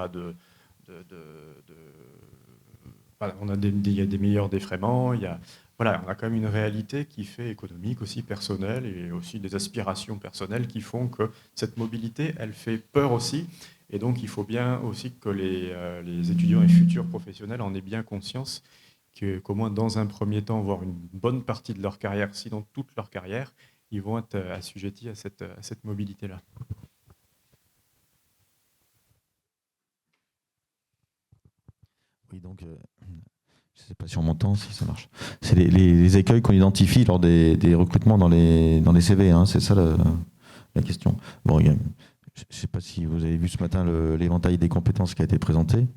il y a des meilleurs défraiements, on a quand même une réalité qui fait économique aussi, personnelle, et aussi des aspirations personnelles qui font que cette mobilité, elle fait peur aussi. Et donc, il faut bien aussi que les étudiants et futurs professionnels en aient bien conscience, qu'au moins dans un premier temps, voire une bonne partie de leur carrière, sinon toute leur carrière, ils vont être assujettis à cette mobilité-là. Oui, donc, je ne sais pas si on m'entend, si ça marche. C'est les écueils qu'on identifie lors des recrutements dans les CV, hein, c'est ça la question. Bon, je ne sais pas si vous avez vu ce matin l'éventail des compétences qui a été présenté.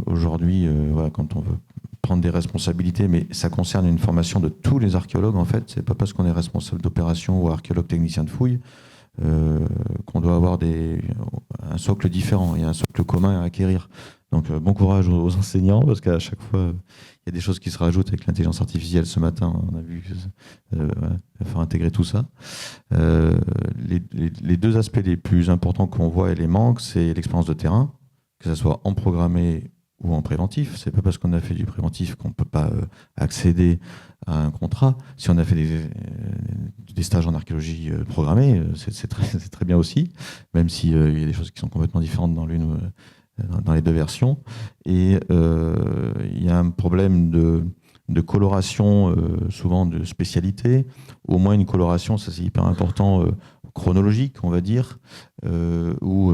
Aujourd'hui, quand on veut prendre des responsabilités, mais ça concerne une formation de tous les archéologues, en fait. C'est pas parce qu'on est responsable d'opération ou archéologue technicien de fouille qu'on doit avoir un socle différent et un socle commun à acquérir. Donc bon courage aux enseignants, parce qu'à chaque fois, il y a des choses qui se rajoutent avec l'intelligence artificielle. Ce matin, on a vu il faut intégrer tout ça. Les deux aspects les plus importants qu'on voit et les manques, c'est l'expérience de terrain, que ce soit en programmé ou en préventif. C'est pas parce qu'on a fait du préventif qu'on peut pas accéder à un contrat. Si on a fait des stages en archéologie programmés, c'est très bien aussi, même s'il y a des choses qui sont complètement différentes dans les deux versions. Et il y a un problème de coloration, souvent de spécialité, au moins une coloration, ça c'est hyper important, chronologique, on va dire, ou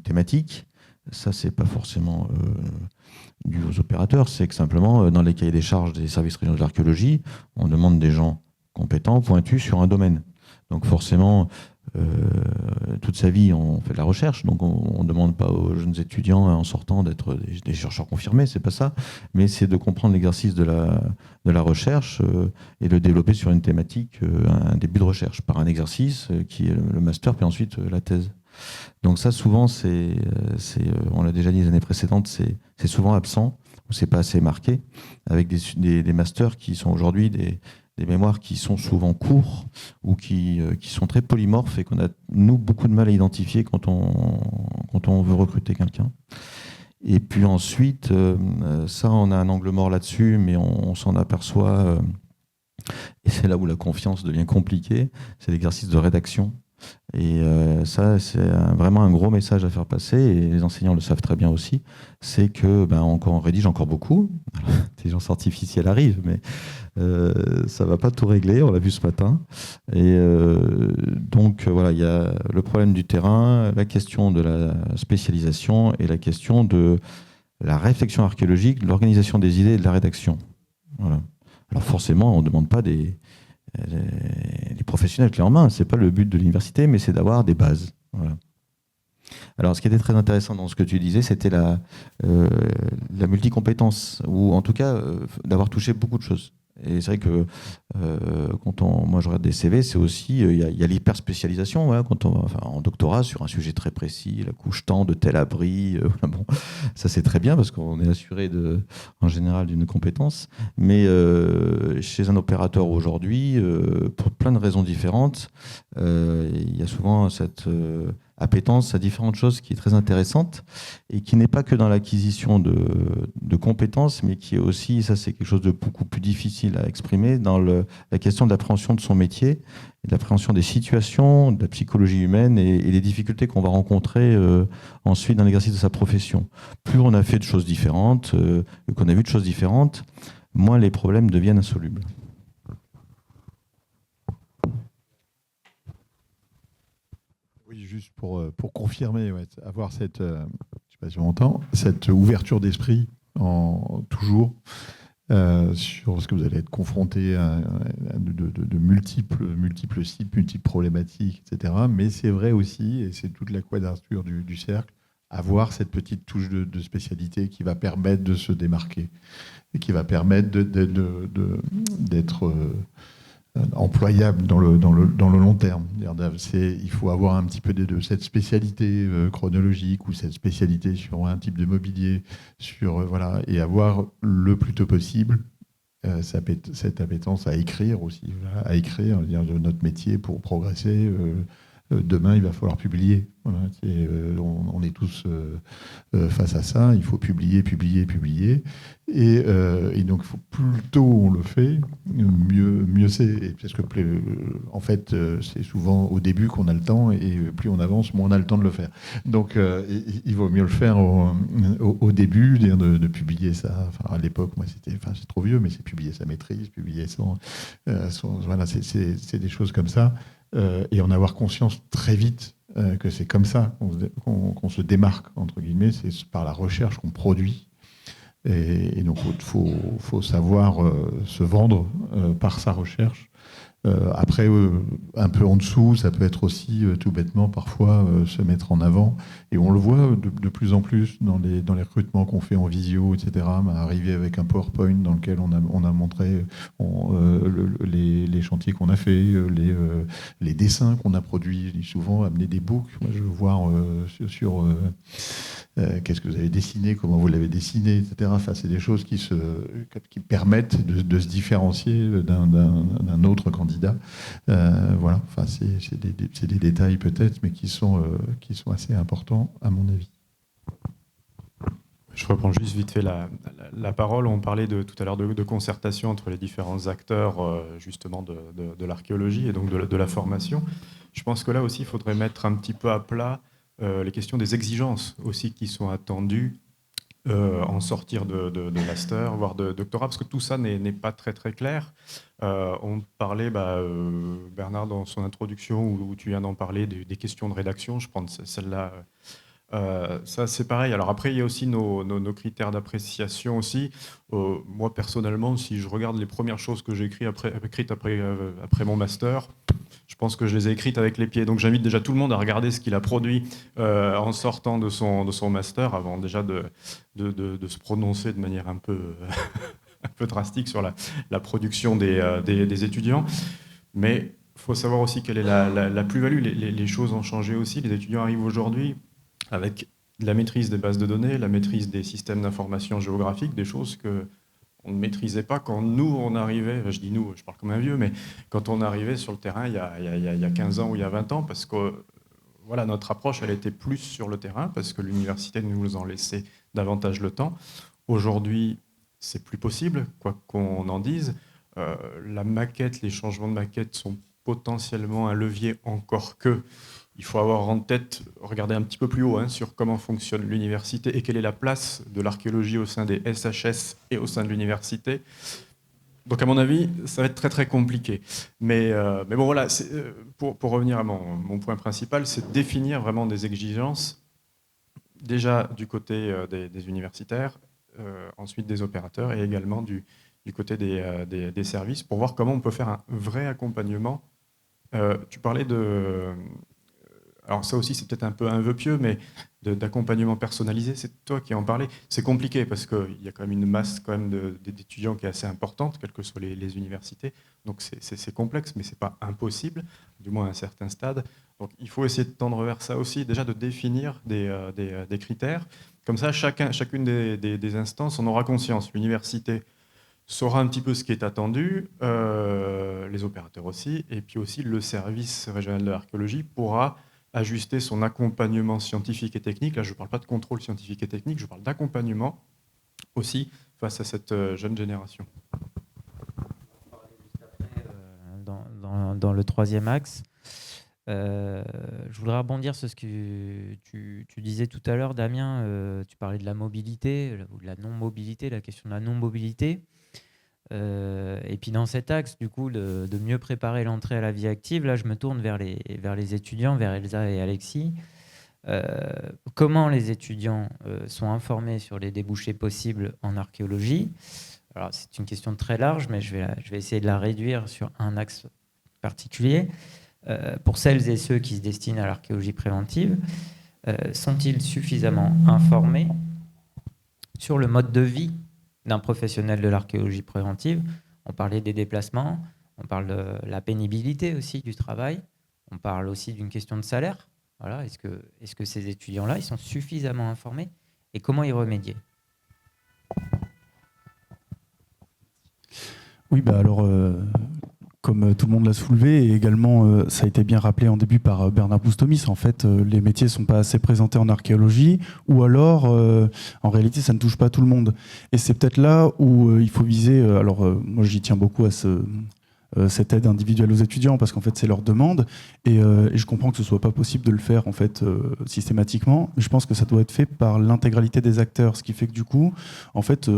thématique. Ça, c'est pas forcément dû aux opérateurs, c'est que simplement, dans les cahiers des charges des services régionaux de l'archéologie, on demande des gens compétents, pointus sur un domaine. Donc forcément, toute sa vie, on fait de la recherche, donc on ne demande pas aux jeunes étudiants en sortant d'être des chercheurs confirmés, c'est pas ça, mais c'est de comprendre l'exercice de la recherche et de le développer sur une thématique, un début de recherche, par un exercice qui est le master, puis ensuite la thèse. Donc ça, souvent, on l'a déjà dit les années précédentes, c'est souvent absent, ou c'est pas assez marqué, avec des masters qui sont aujourd'hui des mémoires qui sont souvent courts ou qui sont très polymorphes et qu'on a, nous, beaucoup de mal à identifier quand on veut recruter quelqu'un. Et puis ensuite, ça, on a un angle mort là-dessus, mais on s'en aperçoit, et c'est là où la confiance devient compliquée, c'est l'exercice de rédaction. Et ça, c'est vraiment un gros message à faire passer, et les enseignants le savent très bien aussi, c'est que on rédige encore beaucoup. L'intelligence artificielle arrive, mais ça ne va pas tout régler, on l'a vu ce matin. Et donc voilà, il y a le problème du terrain, la question de la spécialisation et la question de la réflexion archéologique, de l'organisation des idées et de la rédaction. Voilà. Alors forcément, on ne demande pas les professionnels clés en main, c'est pas le but de l'université, mais c'est d'avoir des bases. Voilà. Alors, ce qui était très intéressant dans ce que tu disais, c'était la multicompétence, ou en tout cas d'avoir touché beaucoup de choses. Et c'est vrai que moi je regarde des CV, c'est aussi il y a l'hyperspécialisation, voilà, en doctorat sur un sujet très précis, la couche temps de tel abri, bon, ça c'est très bien parce qu'on est assuré en général d'une compétence, mais chez un opérateur aujourd'hui, pour plein de raisons différentes, il y a souvent cette appétence à différentes choses qui est très intéressante et qui n'est pas que dans l'acquisition de compétences, mais qui est aussi, ça c'est quelque chose de beaucoup plus difficile à exprimer, dans la question de l'appréhension de son métier, et de l'appréhension des situations, de la psychologie humaine et des difficultés qu'on va rencontrer ensuite dans l'exercice de sa profession. Plus on a fait de choses différentes, qu'on a vu de choses différentes, moins les problèmes deviennent insolubles. Oui, juste pour confirmer, ouais, avoir cette, je sais pas si on entend, cette ouverture d'esprit toujours sur ce que vous allez être confronté à de multiples sites, multiples problématiques, etc. Mais c'est vrai aussi, et c'est toute la quadrature du cercle, avoir cette petite touche de spécialité qui va permettre de se démarquer et qui va permettre d'être employable dans le long terme. Il faut avoir un petit peu de cette spécialité chronologique ou cette spécialité sur un type de mobilier, voilà, et avoir le plus tôt possible cette appétence à écrire aussi, voilà, à écrire notre métier pour progresser. Demain, il va falloir publier. Voilà, on est tous face à ça. Il faut publier. Et donc, plus tôt on le fait, mieux c'est. Parce que, en fait, c'est souvent au début qu'on a le temps, et plus on avance, moins on a le temps de le faire. Donc, il vaut mieux le faire au début, de publier ça. Enfin, à l'époque, moi, c'est trop vieux, mais c'est publier sa maîtrise, publier voilà, c'est des choses comme ça. Et en avoir conscience très vite que c'est comme ça qu'on se démarque, entre guillemets, c'est par la recherche qu'on produit. Et donc, il faut savoir se vendre par sa recherche. Après, un peu en dessous, ça peut être aussi tout bêtement parfois se mettre en avant. Et on le voit de plus en plus dans les recrutements qu'on fait en visio, etc. Arriver avec un PowerPoint dans lequel on a montré les chantiers qu'on a fait, les dessins qu'on a produits. Souvent, amener des books. Moi, je veux voir sur qu'est-ce que vous avez dessiné, comment vous l'avez dessiné, etc. Enfin, c'est des choses qui permettent de se différencier d'un autre candidat. Voilà. Enfin, c'est des détails peut-être, mais qui sont assez importants à mon avis. Je reprends juste vite fait la parole. On parlait tout à l'heure de concertation entre les différents acteurs justement de l'archéologie et donc de la formation. Je pense que là aussi, il faudrait mettre un petit peu à plat les questions des exigences aussi qui sont attendues en sortir de master, voire de doctorat, parce que tout ça n'est pas très très clair. On parlait, Bernard, dans son introduction, où tu viens d'en parler, des questions de rédaction. Je prends celle-là. Ça, c'est pareil. Alors après, il y a aussi nos critères d'appréciation aussi. Moi, personnellement, si je regarde les premières choses que j'ai écrites après mon master, je pense que je les ai écrites avec les pieds. Donc j'invite déjà tout le monde à regarder ce qu'il a produit en sortant de son master, avant déjà de se prononcer de manière un peu drastique sur la production des étudiants. Mais il faut savoir aussi quelle est la plus-value. Les choses ont changé aussi. Les étudiants arrivent aujourd'hui avec la maîtrise des bases de données, la maîtrise des systèmes d'information géographique, des choses qu'on ne maîtrisait pas quand nous, on arrivait, je dis nous, je parle comme un vieux, mais quand on arrivait sur le terrain il y a 15 ans ou il y a 20 ans, parce que voilà, notre approche, elle était plus sur le terrain, parce que l'université nous en laissait davantage le temps. Aujourd'hui, c'est plus possible, quoi qu'on en dise. La maquette, les changements de maquette sont potentiellement un levier, encore que il faut avoir en tête, regarder un petit peu plus haut sur comment fonctionne l'université et quelle est la place de l'archéologie au sein des SHS et au sein de l'université. Donc à mon avis, ça va être très très compliqué. Mais bon voilà, pour revenir à mon point principal, c'est définir vraiment des exigences, déjà du côté des universitaires, ensuite des opérateurs et également du côté des services, pour voir comment on peut faire un vrai accompagnement. Tu parlais de... Alors ça aussi, c'est peut-être un peu un vœu pieux, mais d'accompagnement personnalisé, c'est toi qui en parlais. C'est compliqué parce qu'il y a quand même une masse quand même d'étudiants qui est assez importante, quelles que soient les universités. Donc c'est complexe, mais ce n'est pas impossible, du moins à un certain stade. Donc il faut essayer de tendre vers ça aussi, déjà de définir des critères. Comme ça, chacune des instances en aura conscience. L'université saura un petit peu ce qui est attendu, les opérateurs aussi, et puis aussi le service régional de l'archéologie pourra ajuster son accompagnement scientifique et technique. Là, je ne parle pas de contrôle scientifique et technique, je parle d'accompagnement aussi face à cette jeune génération. Dans le troisième axe, je voudrais rebondir sur ce que tu disais tout à l'heure, Damien. Tu parlais de la mobilité ou de la non-mobilité, la question de la non-mobilité. Et puis dans cet axe, du coup, de mieux préparer l'entrée à la vie active, là, je me tourne vers les étudiants, vers Elsa et Alexis. Comment les étudiants sont informés sur les débouchés possibles en archéologie? Alors, c'est une question très large, mais je vais essayer de la réduire sur un axe particulier. Pour celles et ceux qui se destinent à l'archéologie préventive, sont-ils suffisamment informés sur le mode de vie d'un professionnel de l'archéologie préventive? On parlait des déplacements, on parle de la pénibilité aussi du travail, on parle aussi d'une question de salaire. Voilà, est-ce que ces étudiants-là, ils sont suffisamment informés et comment y remédier? Oui, alors, comme tout le monde l'a soulevé, et également, ça a été bien rappelé en début par Bernard Boustomis, en fait, les métiers ne sont pas assez présentés en archéologie, ou alors, en réalité, ça ne touche pas tout le monde. Et c'est peut-être là où il faut viser, moi j'y tiens beaucoup à cette aide individuelle aux étudiants, parce qu'en fait, c'est leur demande, et je comprends que ce ne soit pas possible de le faire, en fait, systématiquement, mais je pense que ça doit être fait par l'intégralité des acteurs, ce qui fait que du coup, en fait,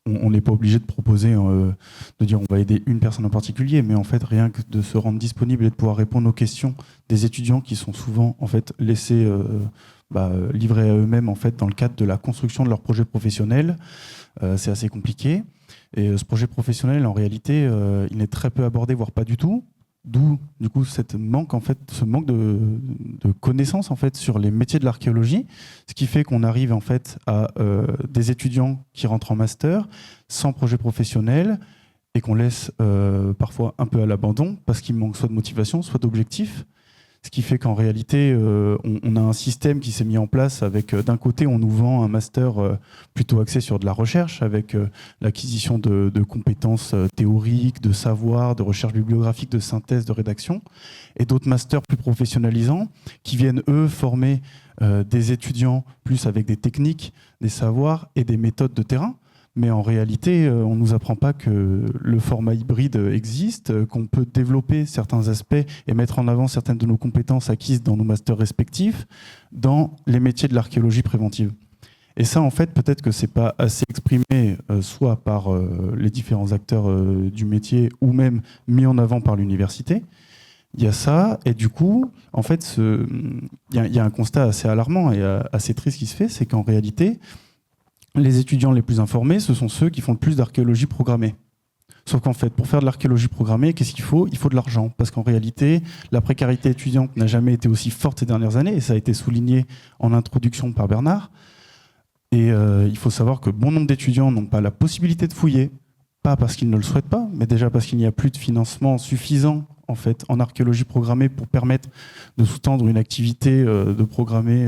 on n'est pas obligé de proposer, de dire on va aider une personne en particulier, mais en fait rien que de se rendre disponible et de pouvoir répondre aux questions des étudiants qui sont souvent en fait laissés livrés à eux-mêmes en fait dans le cadre de la construction de leur projet professionnel, c'est assez compliqué. Et ce projet professionnel en réalité il est très peu abordé, voire pas du tout. D'où du coup ce manque de connaissances en fait sur les métiers de l'archéologie, ce qui fait qu'on arrive en fait à des étudiants qui rentrent en master sans projet professionnel et qu'on laisse parfois un peu à l'abandon parce qu'il manque soit de motivation, soit d'objectifs. Ce qui fait qu'en réalité, on a un système qui s'est mis en place avec, d'un côté, on nous vend un master plutôt axé sur de la recherche, avec l'acquisition de compétences théoriques, de savoir, de recherche bibliographique, de synthèse, de rédaction, et d'autres masters plus professionnalisants qui viennent, eux, former des étudiants plus avec des techniques, des savoirs et des méthodes de terrain. Mais en réalité, on ne nous apprend pas que le format hybride existe, qu'on peut développer certains aspects et mettre en avant certaines de nos compétences acquises dans nos masters respectifs dans les métiers de l'archéologie préventive. Et ça, en fait, peut-être que ce n'est pas assez exprimé, soit par les différents acteurs du métier ou même mis en avant par l'université. Il y a ça, et du coup, en fait, il y a un constat assez alarmant et assez triste qui se fait, c'est qu'en réalité, les étudiants les plus informés, ce sont ceux qui font le plus d'archéologie programmée. Sauf qu'en fait, pour faire de l'archéologie programmée, qu'est-ce qu'il faut? Il faut de l'argent. Parce qu'en réalité, la précarité étudiante n'a jamais été aussi forte ces dernières années, et ça a été souligné en introduction par Bernard. Et il faut savoir que bon nombre d'étudiants n'ont pas la possibilité de fouiller, pas parce qu'ils ne le souhaitent pas, mais déjà parce qu'il n'y a plus de financement suffisant en fait, en archéologie programmée pour permettre de sous-tendre une activité de programmer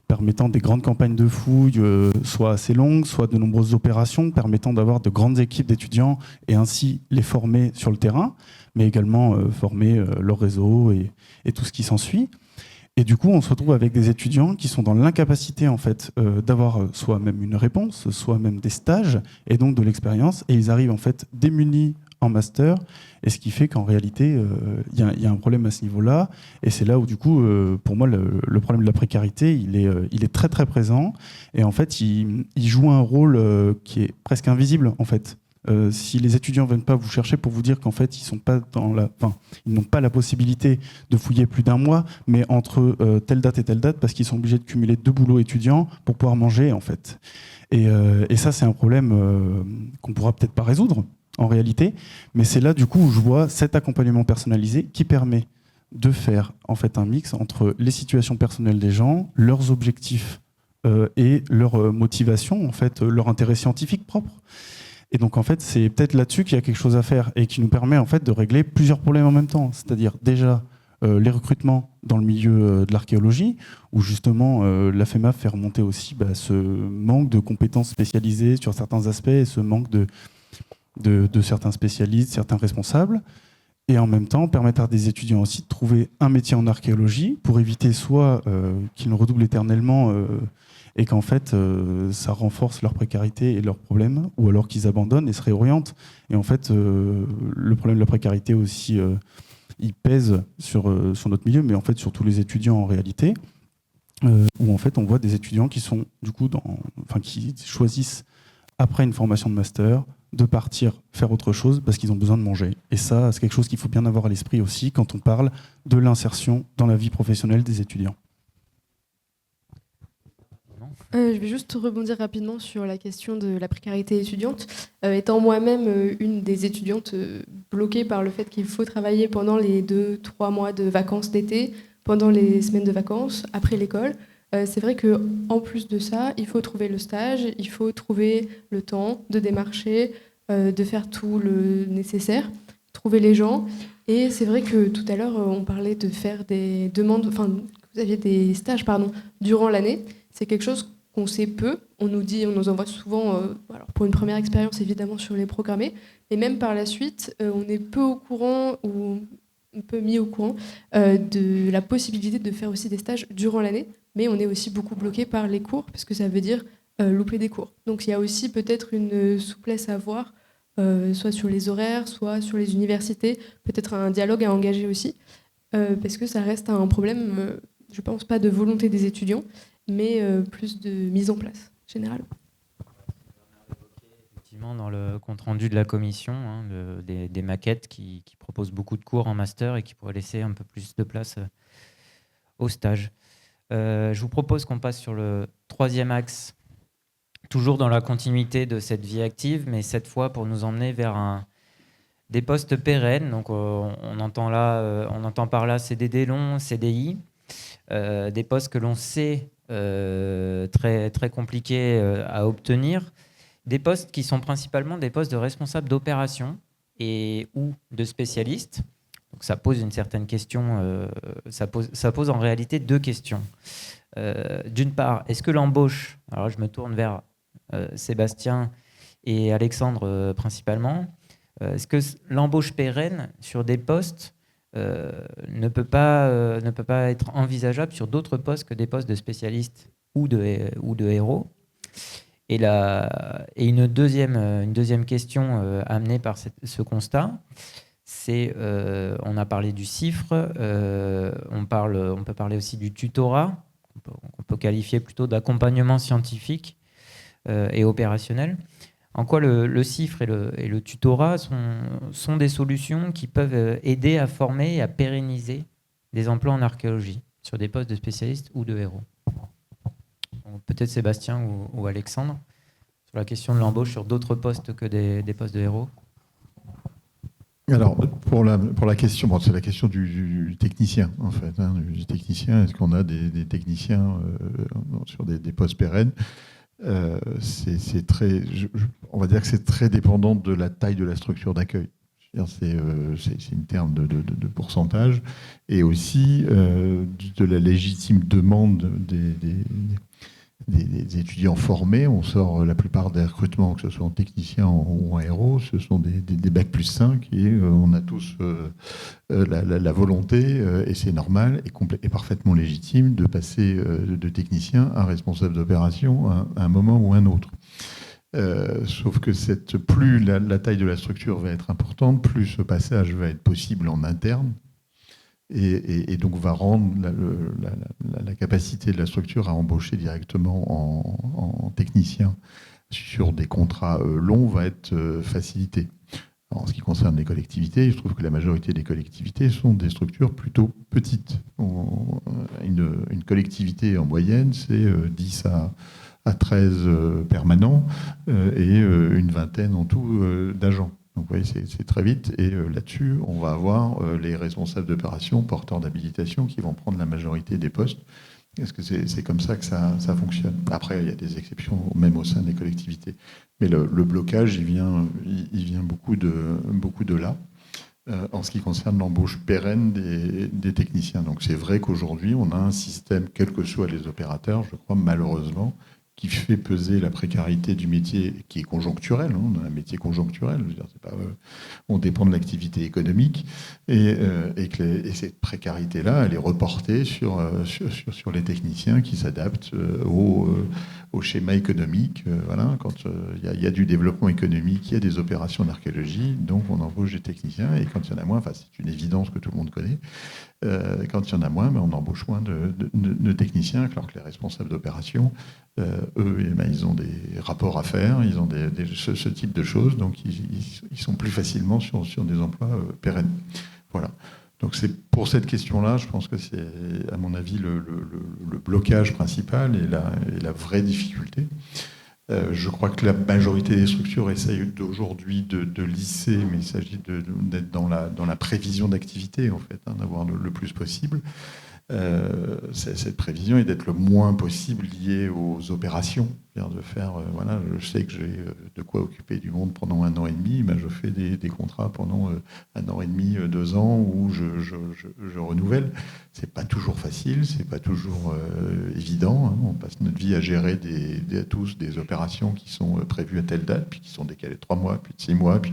permettant des grandes campagnes de fouilles, soit assez longues, soit de nombreuses opérations, permettant d'avoir de grandes équipes d'étudiants et ainsi les former sur le terrain, mais également former leur réseau et tout ce qui s'ensuit. Et du coup, on se retrouve avec des étudiants qui sont dans l'incapacité en fait, d'avoir soit même une réponse, soit même des stages, et donc de l'expérience, et ils arrivent en fait démunis en master, et ce qui fait qu'en réalité, il y a un problème à ce niveau-là, et c'est là où du coup, pour moi, le problème de la précarité, il est très très présent, et en fait, il joue un rôle qui est presque invisible en fait. Si les étudiants ne viennent pas vous chercher pour vous dire qu'en fait, ils n'ont pas la possibilité de fouiller plus d'un mois, mais entre telle date et telle date, parce qu'ils sont obligés de cumuler 2 boulots étudiants pour pouvoir manger, en fait. Et ça, c'est un problème qu'on ne pourra peut-être pas résoudre, en réalité, mais c'est là, du coup, où je vois cet accompagnement personnalisé qui permet de faire, en fait, un mix entre les situations personnelles des gens, leurs objectifs et leur motivation, en fait, leur intérêt scientifique propre. Et donc, en fait, c'est peut-être là-dessus qu'il y a quelque chose à faire et qui nous permet, en fait, de régler plusieurs problèmes en même temps. C'est-à-dire, déjà, les recrutements dans le milieu de l'archéologie, où justement, la FEMAP fait remonter aussi ce manque de compétences spécialisées sur certains aspects et ce manque de certains spécialistes, certains responsables. et en même temps permettre à des étudiants aussi de trouver un métier en archéologie pour éviter soit qu'ils ne redoublent éternellement et qu'en fait ça renforce leur précarité et leurs problèmes, ou alors qu'ils abandonnent et se réorientent. Et en fait, le problème de la précarité aussi, il pèse sur notre milieu, mais en fait sur tous les étudiants en réalité, où en fait on voit des étudiants qui sont du coup qui choisissent après une formation de master de partir faire autre chose parce qu'ils ont besoin de manger. Et ça, c'est quelque chose qu'il faut bien avoir à l'esprit aussi quand on parle de l'insertion dans la vie professionnelle des étudiants. Je vais juste rebondir rapidement sur la question de la précarité étudiante. Étant moi-même une des étudiantes bloquées par le fait qu'il faut travailler pendant les 2-3 mois de vacances d'été, pendant les semaines de vacances, après l'école, c'est vrai qu'en plus de ça, il faut trouver le stage, il faut trouver le temps de démarcher, de faire tout le nécessaire, trouver les gens. Et c'est vrai que tout à l'heure, on parlait de faire des demandes, vous aviez des stages durant l'année. C'est quelque chose qu'on sait peu. On nous envoie souvent, alors pour une première expérience évidemment sur les programmés, mais même par la suite, on est peu au courant ou un peu mis au courant de la possibilité de faire aussi des stages durant l'année, mais on est aussi beaucoup bloqué par les cours, parce que ça veut dire louper des cours. Donc il y a aussi peut-être une souplesse à avoir, soit sur les horaires, soit sur les universités, peut-être un dialogue à engager aussi, parce que ça reste un problème, je pense pas de volonté des étudiants, mais plus de mise en place générale. Effectivement, dans le compte-rendu de la commission, des maquettes qui proposent beaucoup de cours en master et qui pourraient laisser un peu plus de place au stage. Je vous propose qu'on passe sur le troisième axe, toujours dans la continuité de cette vie active, mais cette fois pour nous emmener vers des postes pérennes. Donc, on entend par là CDD long, CDI, des postes que l'on sait très, très compliqués à obtenir, des postes qui sont principalement des postes de responsable d'opération ou de spécialiste. Donc ça pose une certaine question, ça pose en réalité deux questions. D'une part, est-ce que l'embauche, alors je me tourne vers Sébastien et Alexandre principalement, est-ce que l'embauche pérenne sur des postes ne peut pas être envisageable sur d'autres postes que des postes de spécialistes ou de héros. Et une deuxième question amenée par ce constat, c'est, on a parlé du CIFRE, on peut parler aussi du tutorat, qu'on peut qualifier plutôt d'accompagnement scientifique et opérationnel. En quoi le CIFRE et le tutorat sont des solutions qui peuvent aider à former et à pérenniser des emplois en archéologie sur des postes de spécialistes ou de héros. Donc, peut-être Sébastien ou Alexandre, sur la question de l'embauche sur d'autres postes que des postes de héros. Alors, pour la question, c'est la question du technicien, en fait. Du technicien, est-ce qu'on a des techniciens sur des postes pérennes ? C'est très, on va dire que c'est très dépendant de la taille de la structure d'accueil. C'est une terme de pourcentage et aussi de la légitime demande des étudiants formés. On sort la plupart des recrutements, que ce soit en technicien ou en héros, ce sont des bac plus 5 et on a tous la volonté, et c'est normal et parfaitement légitime de passer de technicien à responsable d'opération à un moment ou un autre. Sauf que plus la taille de la structure va être importante, plus ce passage va être possible en interne. Et donc va rendre la capacité de la structure à embaucher directement en technicien sur des contrats longs va être facilitée. En ce qui concerne les collectivités, je trouve que la majorité des collectivités sont des structures plutôt petites. Une collectivité en moyenne, c'est 10 à 13 permanents et une vingtaine en tout d'agents. Donc vous voyez, c'est très vite. Et là-dessus, on va avoir les responsables d'opération, porteurs d'habilitation, qui vont prendre la majorité des postes. Est-ce que c'est comme ça que ça fonctionne ? Après, il y a des exceptions, même au sein des collectivités. Mais le blocage, il vient beaucoup de là, en ce qui concerne l'embauche pérenne des techniciens. Donc c'est vrai qu'aujourd'hui, on a un système, quels que soient les opérateurs, je crois, malheureusement, qui fait peser la précarité du métier, qui est conjoncturel, hein, on a un métier conjoncturel, je veux dire, c'est pas, on dépend de l'activité économique, et cette précarité-là, elle est reportée sur les techniciens qui s'adaptent au schéma économique. Voilà, quand il y a du développement économique, il y a des opérations d'archéologie, donc on embauche des techniciens, et quand il y en a moins, enfin c'est une évidence que tout le monde connaît, quand il y en a moins, on embauche moins de techniciens, alors que les responsables d'opération, eux, ils ont des rapports à faire, ils ont ce type de choses, donc ils sont plus facilement sur des emplois pérennes. Voilà. Donc c'est pour cette question-là, je pense que c'est, à mon avis, le blocage principal et la vraie difficulté. Je crois que la majorité des structures essayent aujourd'hui de lisser, mais il s'agit d'être dans la prévision d'activité, en fait, hein, d'avoir le plus possible. Cette prévision est d'être le moins possible liée aux opérations. De faire, voilà, je sais que j'ai de quoi occuper du monde pendant 1 an et demi, ben je fais des contrats pendant 1 an et demi, 2 ans, où je renouvelle. C'est pas toujours facile, c'est pas toujours évident. Hein. On passe notre vie à gérer tous des opérations qui sont prévues à telle date, puis qui sont décalées de 3 mois, puis de 6 mois, puis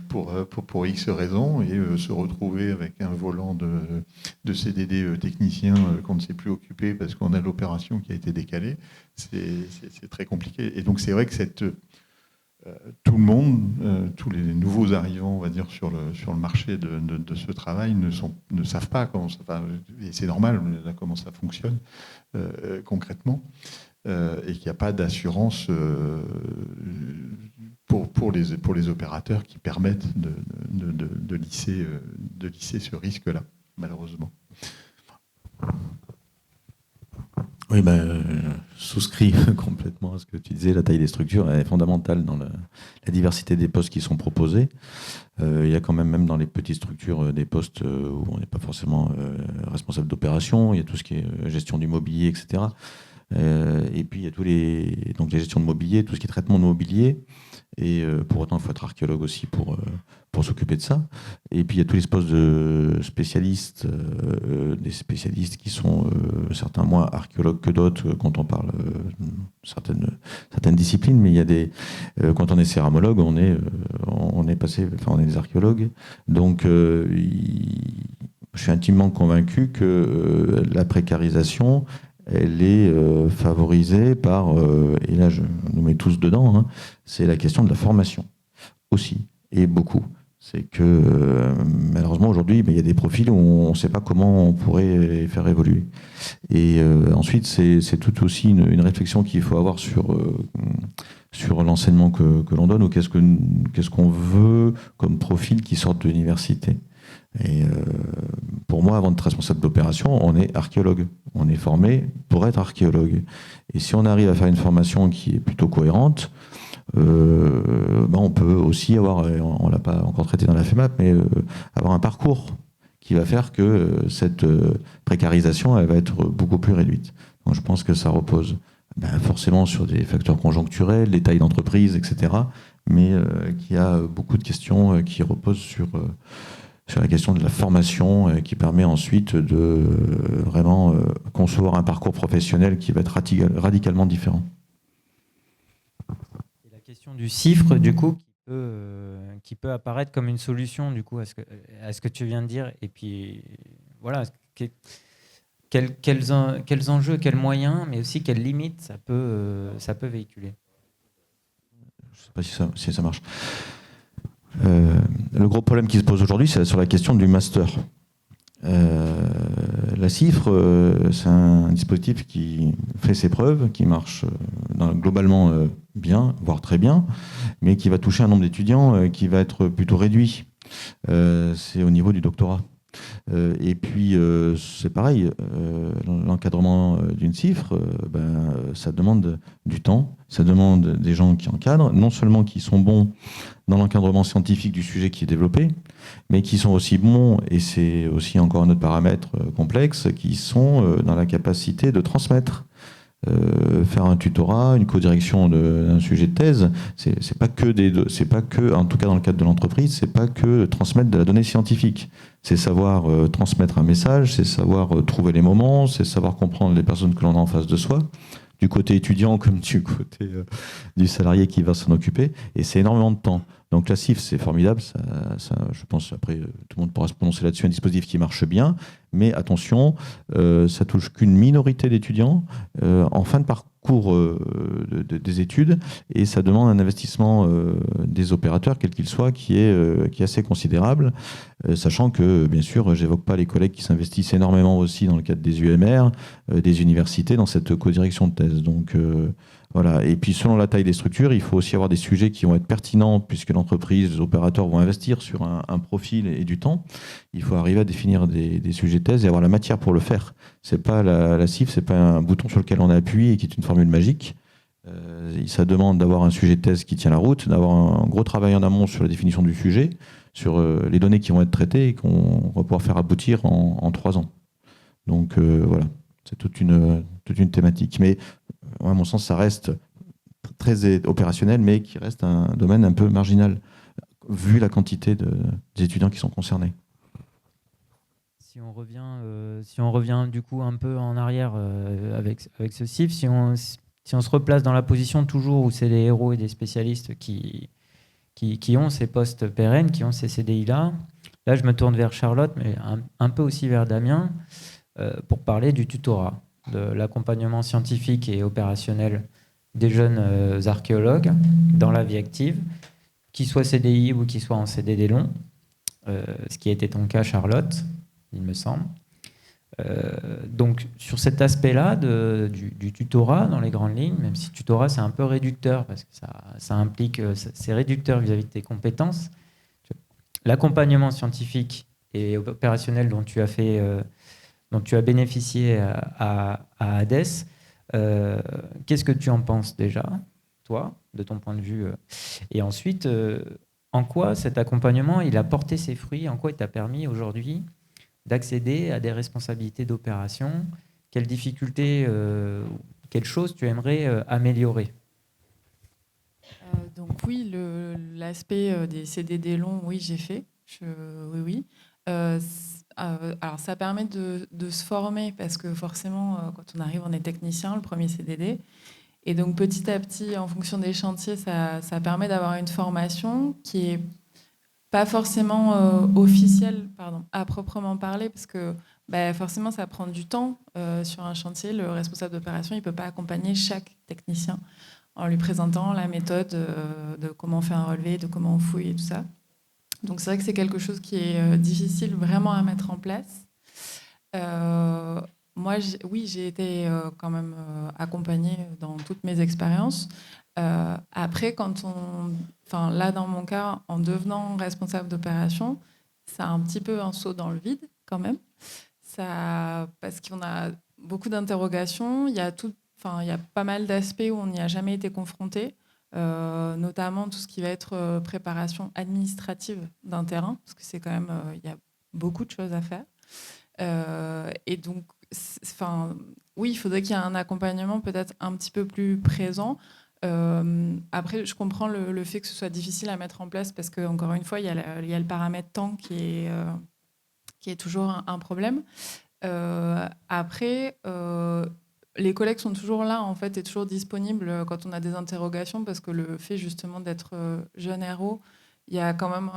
pour X raisons, et se retrouver avec un volant de CDD technicien qu'on ne sait plus occuper parce qu'on a l'opération qui a été décalée. C'est très compliqué. Et donc c'est vrai que tout le monde, tous les nouveaux arrivants, on va dire, sur le marché de ce travail ne savent pas comment ça va. Et c'est normal, comment ça fonctionne concrètement. Et qu'il n'y a pas d'assurance pour les opérateurs qui permettent de lisser ce risque-là, malheureusement. Oui, souscris complètement à ce que tu disais. La taille des structures est fondamentale dans la diversité des postes qui sont proposés. Il y a quand même dans les petites structures, des postes où on n'est pas forcément responsable d'opération. Il y a tout ce qui est gestion du mobilier, etc. Et puis il y a donc les gestions de mobilier, tout ce qui est traitement de mobilier. Et pour autant, il faut être archéologue aussi pour s'occuper de ça. Et puis il y a tous les postes de spécialistes, des spécialistes qui sont certains moins archéologues que d'autres quand on parle certaines disciplines. Mais il y a quand on est céramologue, on est des archéologues. Donc je suis intimement convaincu que la précarisation, elle est favorisée par, et là je nous mets tous dedans, hein, c'est la question de la formation aussi, et beaucoup. C'est que malheureusement aujourd'hui, il y a des profils où on ne sait pas comment on pourrait les faire évoluer. Et ensuite, c'est tout aussi une réflexion qu'il faut avoir sur l'enseignement que l'on donne, ou qu'est-ce qu'on veut comme profil qui sortent de l'université. Et pour moi, avant d'être responsable d'opération, on est archéologue. On est formé pour être archéologue. Et si on arrive à faire une formation qui est plutôt cohérente, on peut aussi avoir, on ne l'a pas encore traité dans la FEMAP, mais avoir un parcours qui va faire que cette précarisation, elle va être beaucoup plus réduite. Donc je pense que ça repose forcément sur des facteurs conjoncturels, les tailles d'entreprise, etc. Mais qu'il y a beaucoup de questions qui reposent sur la question de la formation, qui permet ensuite de vraiment concevoir un parcours professionnel qui va être radicalement différent. Et la question du CIFRE, du coup, qui peut apparaître comme une solution, du coup, à ce que tu viens de dire. Et puis, voilà, quels enjeux, quels moyens, mais aussi quelles limites ça peut véhiculer. Je ne sais pas si ça marche. Le gros problème qui se pose aujourd'hui, c'est sur la question du master. La CIFRE, c'est un dispositif qui fait ses preuves, qui marche globalement bien, voire très bien, mais qui va toucher un nombre d'étudiants qui va être plutôt réduit. C'est au niveau du doctorat. Et puis, c'est pareil, l'encadrement d'une CIFRE, ça demande du temps, ça demande des gens qui encadrent, non seulement qui sont bons dans l'encadrement scientifique du sujet qui est développé, mais qui sont aussi bons, et c'est aussi encore un autre paramètre complexe, qui sont dans la capacité de transmettre. Faire un tutorat, une co-direction d'un sujet de thèse, c'est pas que, en tout cas dans le cadre de l'entreprise, c'est pas que transmettre de la donnée scientifique. C'est savoir transmettre un message, c'est savoir trouver les moments, c'est savoir comprendre les personnes que l'on a en face de soi. du côté étudiant comme du côté du salarié qui va s'en occuper. Et c'est énormément de temps. Donc la CIF, c'est formidable. Je pense, après, tout le monde pourra se prononcer là-dessus, un dispositif qui marche bien. Mais attention, ça touche qu'une minorité d'étudiants en fin de parcours des études. Et ça demande un investissement des opérateurs, quel qu'il soit, qui est assez considérable. Sachant que, bien sûr, j'évoque pas les collègues qui s'investissent énormément aussi dans le cadre des UMR, des universités, dans cette co-direction de thèse. Donc voilà. Et puis selon la taille des structures, il faut aussi avoir des sujets qui vont être pertinents, puisque l'entreprise, les opérateurs vont investir sur un profil et du temps. Il faut arriver à définir des sujets de thèse et avoir la matière pour le faire. C'est pas la CIF, c'est pas un bouton sur lequel on appuie et qui est une formule magique. Ça demande d'avoir un sujet de thèse qui tient la route, d'avoir un gros travail en amont sur la définition du sujet, sur les données qui vont être traitées et qu'on va pouvoir faire aboutir en 3 ans. Donc voilà, c'est toute une thématique. Mais à mon sens, ça reste très opérationnel, mais qui reste un domaine un peu marginal, vu la quantité des étudiants qui sont concernés. Si on revient du coup un peu en arrière avec ce CIF, si on se replace dans la position toujours où c'est des héros et des spécialistes qui ont ces postes pérennes, qui ont ces CDI-là, là je me tourne vers Charlotte, mais un peu aussi vers Damien, pour parler du tutorat, de l'accompagnement scientifique et opérationnel des jeunes archéologues dans la vie active, qu'ils soient CDI ou qu'ils soient en CDD long, ce qui était ton cas, Charlotte, il me semble. Donc sur cet aspect-là du tutorat dans les grandes lignes, même si tutorat c'est un peu réducteur parce que ça implique, c'est réducteur vis-à-vis de tes compétences, l'accompagnement scientifique et opérationnel dont tu as bénéficié à ADES, qu'est-ce que tu en penses déjà, toi, de ton point de vue, et ensuite en quoi cet accompagnement il a porté ses fruits, en quoi il t'a permis aujourd'hui d'accéder à des responsabilités d'opération, quelles difficultés, quelles choses tu aimerais améliorer? Donc oui, l'aspect des CDD longs, oui, j'ai fait. Oui. Alors ça permet de se former parce que forcément, quand on arrive, on est technicien, le premier CDD. Et donc petit à petit, en fonction des chantiers, ça permet d'avoir une formation qui est pas forcément officielle, à proprement parler, parce que forcément, ça prend du temps sur un chantier. Le responsable d'opération, il ne peut pas accompagner chaque technicien en lui présentant la méthode de comment on fait un relevé, de comment on fouille et tout ça. Donc c'est vrai que c'est quelque chose qui est difficile vraiment à mettre en place. Moi, j'ai été quand même accompagnée dans toutes mes expériences. Après, là dans mon cas, en devenant responsable d'opération, c'est un petit peu un saut dans le vide quand même. Parce qu'on a beaucoup d'interrogations, il y a pas mal d'aspects où on n'y a jamais été confronté, notamment tout ce qui va être préparation administrative d'un terrain, parce que c'est quand même, il y a beaucoup de choses à faire. Et donc, oui, il faudrait qu'il y ait un accompagnement peut-être un petit peu plus présent. Après, je comprends le fait que ce soit difficile à mettre en place parce qu'encore une fois, il y a le paramètre temps qui est toujours un problème. Après, les collègues sont toujours là en fait et toujours disponibles quand on a des interrogations parce que le fait justement d'être jeune héros, il y a quand même,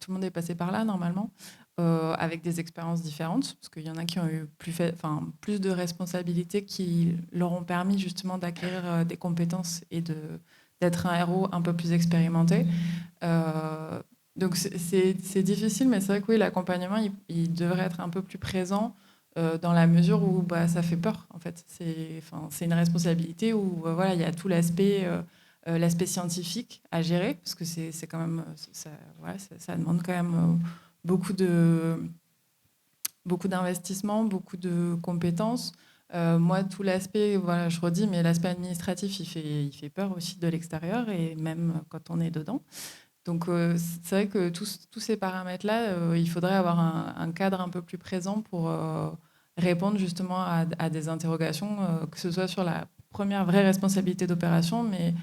tout le monde est passé par là normalement. Avec des expériences différentes, parce qu'il y en a qui ont eu plus de responsabilités qui leur ont permis justement d'acquérir des compétences et d'être un héros un peu plus expérimenté. Donc c'est difficile, mais c'est vrai que oui, l'accompagnement, il devrait être un peu plus présent dans la mesure où ça fait peur, en fait. C'est une responsabilité où il y a tout l'aspect scientifique à gérer, parce que c'est quand même... ça demande quand même... beaucoup d'investissements, beaucoup de compétences. Moi, tout l'aspect, je redis, mais l'aspect administratif, il fait peur aussi de l'extérieur et même quand on est dedans. Donc, c'est vrai que tous ces paramètres-là, il faudrait avoir un cadre un peu plus présent pour répondre justement à des interrogations, que ce soit sur la première vraie responsabilité d'opération, mais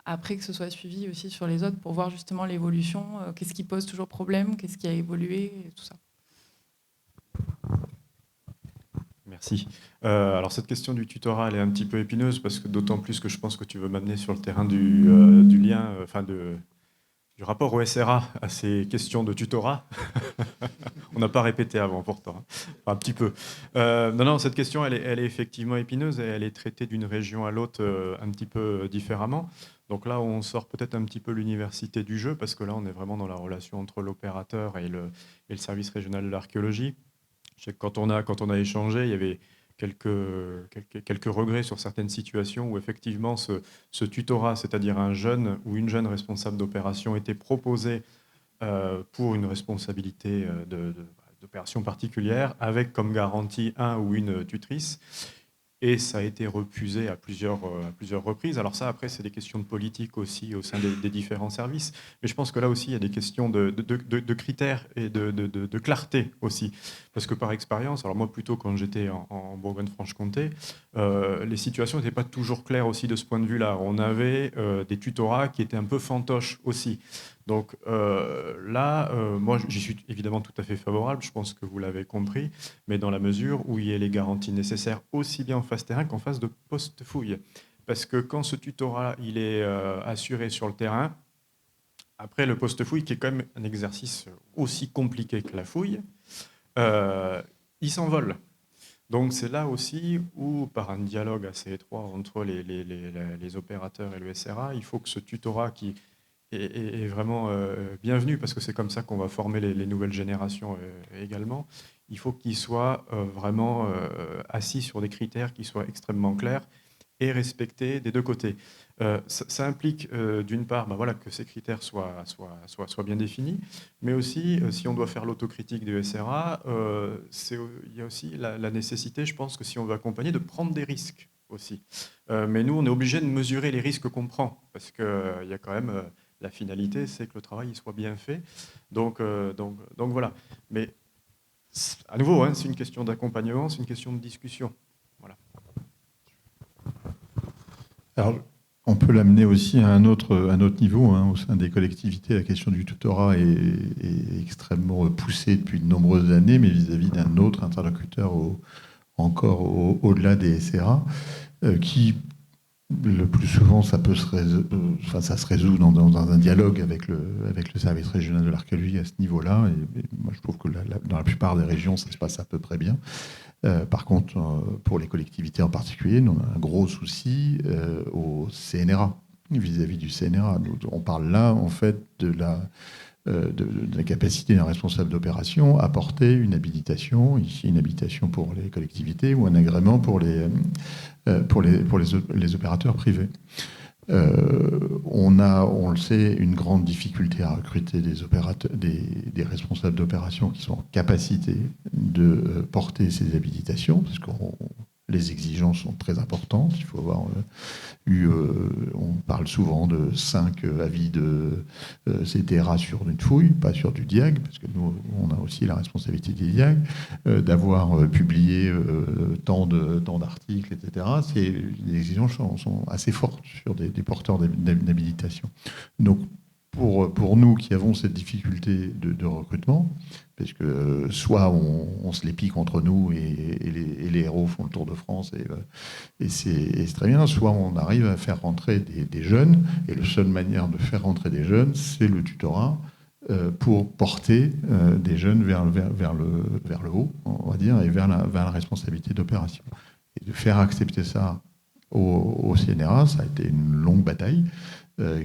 après que ce soit suivi aussi sur les autres pour voir justement l'évolution, qu'est-ce qui pose toujours problème, qu'est-ce qui a évolué, et tout ça. Merci. Alors cette question du tutorat, elle est un petit peu épineuse parce que d'autant plus que je pense que tu veux m'amener sur le terrain du lien, du rapport au SRA à ces questions de tutorat. On n'a pas répété avant pourtant, hein. Enfin, un petit peu. Non, cette question, elle est effectivement épineuse et elle est traitée d'une région à l'autre un petit peu différemment. Donc là, on sort peut-être un petit peu l'université du jeu parce que là, on est vraiment dans la relation entre l'opérateur et le service régional de l'archéologie. Je sais que quand on a échangé, il y avait quelques regrets sur certaines situations où effectivement ce tutorat, c'est-à-dire un jeune ou une jeune responsable d'opération, était proposé pour une responsabilité d'opération particulière, avec comme garantie un ou une tutrice. Et ça a été refusé à plusieurs reprises. Alors ça, après, c'est des questions de politique aussi au sein des différents services. Mais je pense que là aussi, il y a des questions de critères et de clarté aussi. Parce que par expérience, alors moi plutôt quand j'étais en Bourgogne-Franche-Comté, les situations n'étaient pas toujours claires aussi de ce point de vue-là. On avait des tutorats qui étaient un peu fantoches aussi. Donc là, moi, j'y suis évidemment tout à fait favorable, je pense que vous l'avez compris, mais dans la mesure où il y a les garanties nécessaires aussi bien en phase terrain qu'en phase de post-fouille. Parce que quand ce tutorat il est assuré sur le terrain, après le post-fouille, qui est quand même un exercice aussi compliqué que la fouille, il s'envole. Donc c'est là aussi où, par un dialogue assez étroit entre les opérateurs et le SRA, il faut que ce tutorat qui est vraiment bienvenu, parce que c'est comme ça qu'on va former les nouvelles générations également. Il faut qu'ils soient vraiment assis sur des critères qui soient extrêmement clairs et respectés des deux côtés. Ça implique d'une part que ces critères soient bien définis, mais aussi, si on doit faire l'autocritique du SRA, il y a aussi la nécessité, je pense que si on veut accompagner, de prendre des risques aussi. Mais nous, on est obligé de mesurer les risques qu'on prend, parce qu'il y a quand même... la finalité, c'est que le travail soit bien fait. Donc voilà. Mais à nouveau, hein, c'est une question d'accompagnement, c'est une question de discussion. Voilà. Alors, on peut l'amener aussi à un autre niveau. Hein, au sein des collectivités, la question du tutorat est extrêmement poussée depuis de nombreuses années, mais vis-à-vis d'un autre interlocuteur encore au-delà des SRA, qui... Le plus souvent, ça se résout dans un dialogue avec le service régional de l'archéologie à ce niveau-là. Et moi, je trouve que dans la plupart des régions, ça se passe à peu près bien. Par contre, pour les collectivités en particulier, nous, on a un gros souci au CNRA, vis-à-vis du CNRA. On parle là, en fait, de la capacité d'un responsable d'opération à porter une habilitation, ici une habilitation pour les collectivités ou un agrément pour les opérateurs privés. On le sait, une grande difficulté à recruter des responsables d'opération qui sont en capacité de porter ces habilitations, parce que les exigences sont très importantes. Il faut avoir on parle souvent de 5 avis de CTRA sur une fouille, pas sur du diag, parce que nous, on a aussi la responsabilité des diag, d'avoir publié tant d'articles, etc. Les exigences sont assez fortes sur des porteurs d'habilitation. Donc, pour nous qui avons cette difficulté de recrutement, parce que soit on se les pique entre nous et les héros font le Tour de France et c'est très bien, soit on arrive à faire rentrer des jeunes, et la seule manière de faire rentrer des jeunes, c'est le tutorat pour porter des jeunes vers le haut, on va dire, et vers la responsabilité d'opération. Et de faire accepter ça au CNRA, ça a été une longue bataille,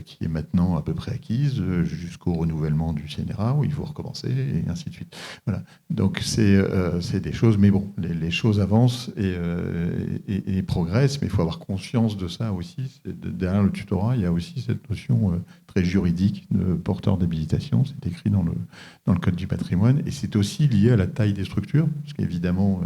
qui est maintenant à peu près acquise jusqu'au renouvellement du CNRA où il faut recommencer et ainsi de suite. Voilà. Donc c'est des choses, mais bon, les choses avancent et progressent, mais il faut avoir conscience de ça aussi. Derrière le tutorat, il y a aussi cette notion très juridique de porteur d'habilitation. C'est écrit dans le Code du patrimoine et c'est aussi lié à la taille des structures, parce qu'évidemment...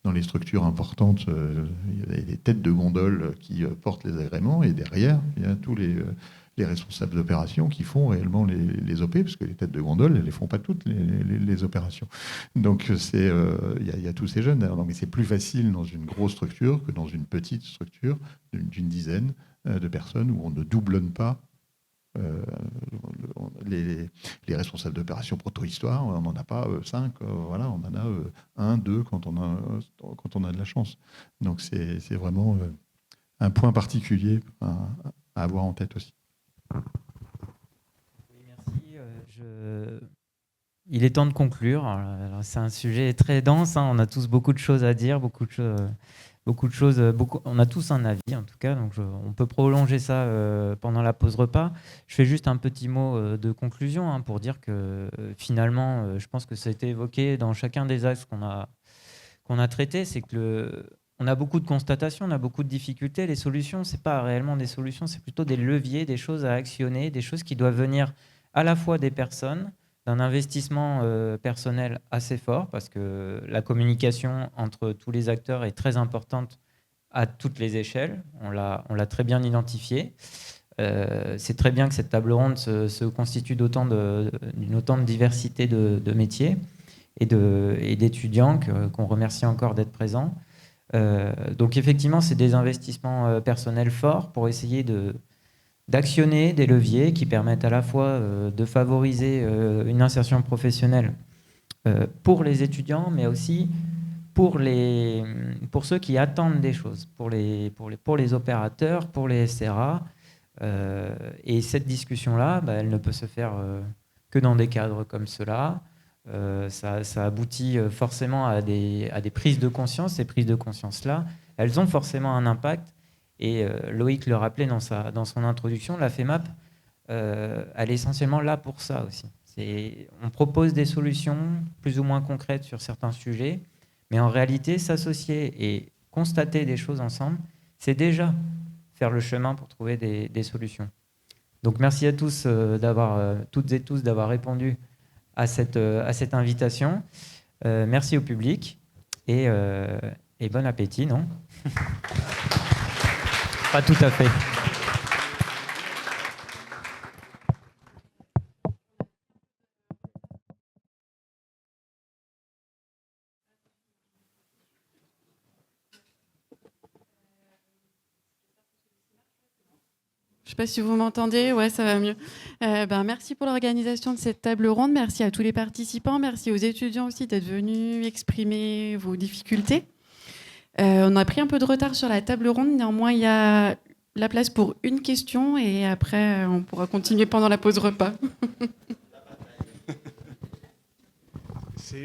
Dans les structures importantes, il y a des têtes de gondole qui portent les agréments et derrière, il y a tous les responsables d'opérations qui font réellement les OP, parce que les têtes de gondole, elles ne les font pas toutes les opérations. Donc il y a tous ces jeunes. Alors, mais c'est plus facile dans une grosse structure que dans une petite structure d'une dizaine de personnes où on ne doublonne pas les responsables d'opérations proto-histoire, on n'en a pas 5, voilà, on en a 1, 2 quand on a de la chance. Donc c'est vraiment un point particulier à avoir en tête aussi. Oui, merci. Il est temps de conclure. Alors, c'est un sujet très dense, hein. On a tous beaucoup de choses à dire, beaucoup de choses. On a tous un avis, en tout cas. Donc on peut prolonger ça pendant la pause repas. Je fais juste un petit mot de conclusion, hein, pour dire que finalement, je pense que ça a été évoqué dans chacun des axes qu'on a traités. C'est que on a beaucoup de constatations, on a beaucoup de difficultés. Les solutions, c'est pas réellement des solutions, c'est plutôt des leviers, des choses à actionner, des choses qui doivent venir à la fois des personnes, d'un investissement personnel assez fort, parce que la communication entre tous les acteurs est très importante à toutes les échelles. On l'a très bien identifié. C'est très bien que cette table ronde se constitue d'une autant de diversité de métiers et d'étudiants qu'on remercie encore d'être présents. Donc effectivement, c'est des investissements personnels forts pour essayer d'actionner des leviers qui permettent à la fois de favoriser une insertion professionnelle pour les étudiants, mais aussi pour ceux qui attendent des choses, pour les opérateurs, pour les SRA. Et cette discussion-là, elle ne peut se faire que dans des cadres comme cela. Ça aboutit forcément à des prises de conscience. Ces prises de conscience-là, elles ont forcément un impact. Et Loïc le rappelait dans son introduction, la FEMAP, elle est essentiellement là pour ça aussi. On propose des solutions plus ou moins concrètes sur certains sujets, mais en réalité, s'associer et constater des choses ensemble, c'est déjà faire le chemin pour trouver des solutions. Donc merci à tous, toutes et tous d'avoir répondu à cette invitation. Merci au public et bon appétit, non ? Pas tout à fait. Je ne sais pas si vous m'entendez, ouais, ça va mieux. Merci pour l'organisation de cette table ronde, merci à tous les participants, merci aux étudiants aussi d'être venus exprimer vos difficultés. On a pris un peu de retard sur la table ronde, néanmoins il y a la place pour une question et après on pourra continuer pendant la pause repas.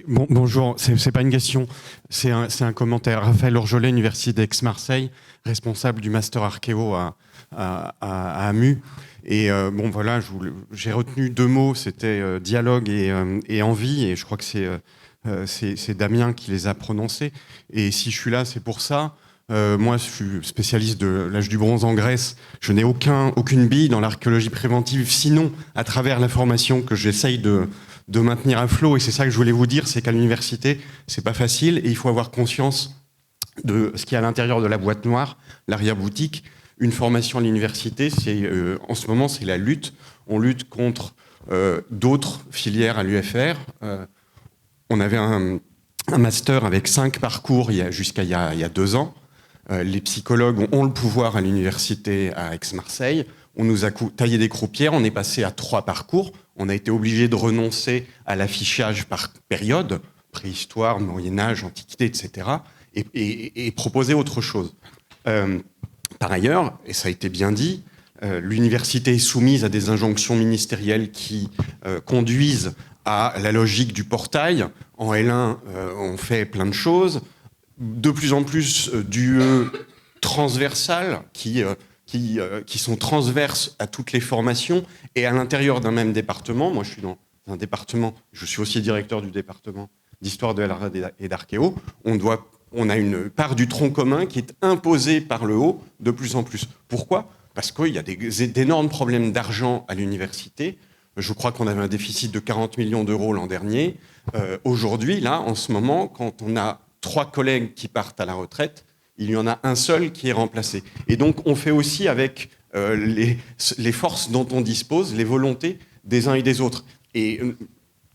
Bonjour, c'est pas une question, c'est un commentaire. Raphaël Orjolet, Université d'Aix-Marseille, responsable du master archéo à AMU. Et voilà, j'ai retenu 2 mots, c'était dialogue et envie, et je crois que c'est Damien qui les a prononcés. Et si je suis là, c'est pour ça. Moi, je suis spécialiste de l'âge du bronze en Grèce. Je n'ai aucune bille dans l'archéologie préventive, sinon à travers la formation que j'essaye de maintenir à flot. Et c'est ça que je voulais vous dire, c'est qu'à l'université, c'est pas facile et il faut avoir conscience de ce qu'il y a à l'intérieur de la boîte noire, l'arrière-boutique. Une formation à l'université, en ce moment, c'est la lutte. On lutte contre d'autres filières à l'UFR. On avait un master avec 5 parcours jusqu'à il y a 2 ans. Les psychologues ont le pouvoir à l'université à Aix-Marseille. On nous a taillé des croupières, on est passé à 3 parcours. On a été obligé de renoncer à l'affichage par période, préhistoire, Moyen-Âge, Antiquité, etc., et proposer autre chose. Par ailleurs, et ça a été bien dit, l'université est soumise à des injonctions ministérielles qui conduisent à la logique du portail. En L1, on fait plein de choses. De plus en plus d'UE transversales qui sont transverses à toutes les formations et à l'intérieur d'un même département. Moi, je suis dans un département, je suis aussi directeur du département d'histoire de l'art et d'archéo. On a une part du tronc commun qui est imposée par le haut de plus en plus. Pourquoi ? Parce qu'il y a d'énormes problèmes d'argent à l'université. Je crois qu'on avait un déficit de 40 millions d'euros l'an dernier. Aujourd'hui, là, en ce moment, quand on a 3 collègues qui partent à la retraite, il y en a un seul qui est remplacé. Et donc, on fait aussi avec les forces dont on dispose, les volontés des uns et des autres. Et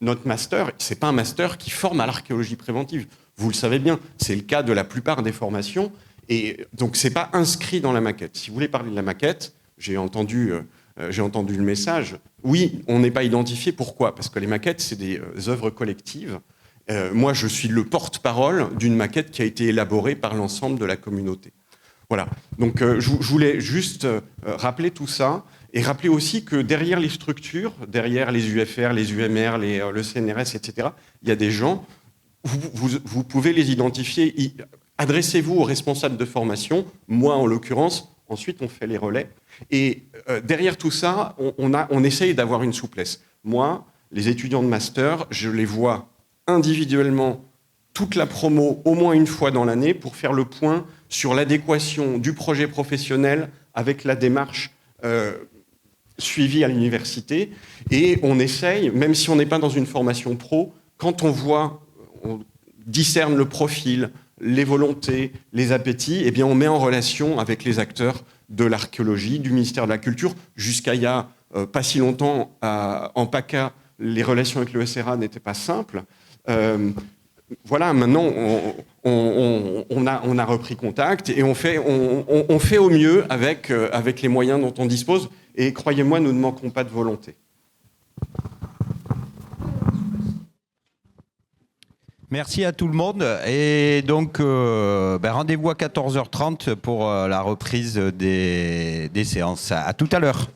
notre master, c'est pas un master qui forme à l'archéologie préventive. Vous le savez bien, c'est le cas de la plupart des formations. Et donc, c'est pas inscrit dans la maquette. Si vous voulez parler de la maquette, j'ai entendu j'ai entendu le message. Oui, on n'est pas identifié. Pourquoi ? Parce que les maquettes, c'est des œuvres collectives. Moi, je suis le porte-parole d'une maquette qui a été élaborée par l'ensemble de la communauté. Voilà. Donc, je voulais juste rappeler tout ça et rappeler aussi que derrière les structures, derrière les UFR, les UMR, le CNRS, etc., il y a des gens, vous pouvez les identifier. Adressez-vous aux responsables de formation, moi en l'occurrence, ensuite on fait les relais. Et derrière tout ça, on essaye d'avoir une souplesse. Moi, les étudiants de master, je les vois individuellement toute la promo au moins une fois dans l'année pour faire le point sur l'adéquation du projet professionnel avec la démarche suivie à l'université. Et on essaye, même si on n'est pas dans une formation pro, quand on voit, on discerne le profil, les volontés, les appétits, eh bien on met en relation avec les acteurs de l'archéologie, du ministère de la Culture. Jusqu'à il y a pas si longtemps, en PACA, les relations avec le SRA n'étaient pas simples. Voilà, maintenant, on a repris contact et on fait au mieux avec les moyens dont on dispose. Et croyez-moi, nous ne manquons pas de volonté. Merci à tout le monde. Et donc, rendez-vous à 14h30 pour la reprise des séances. À tout à l'heure.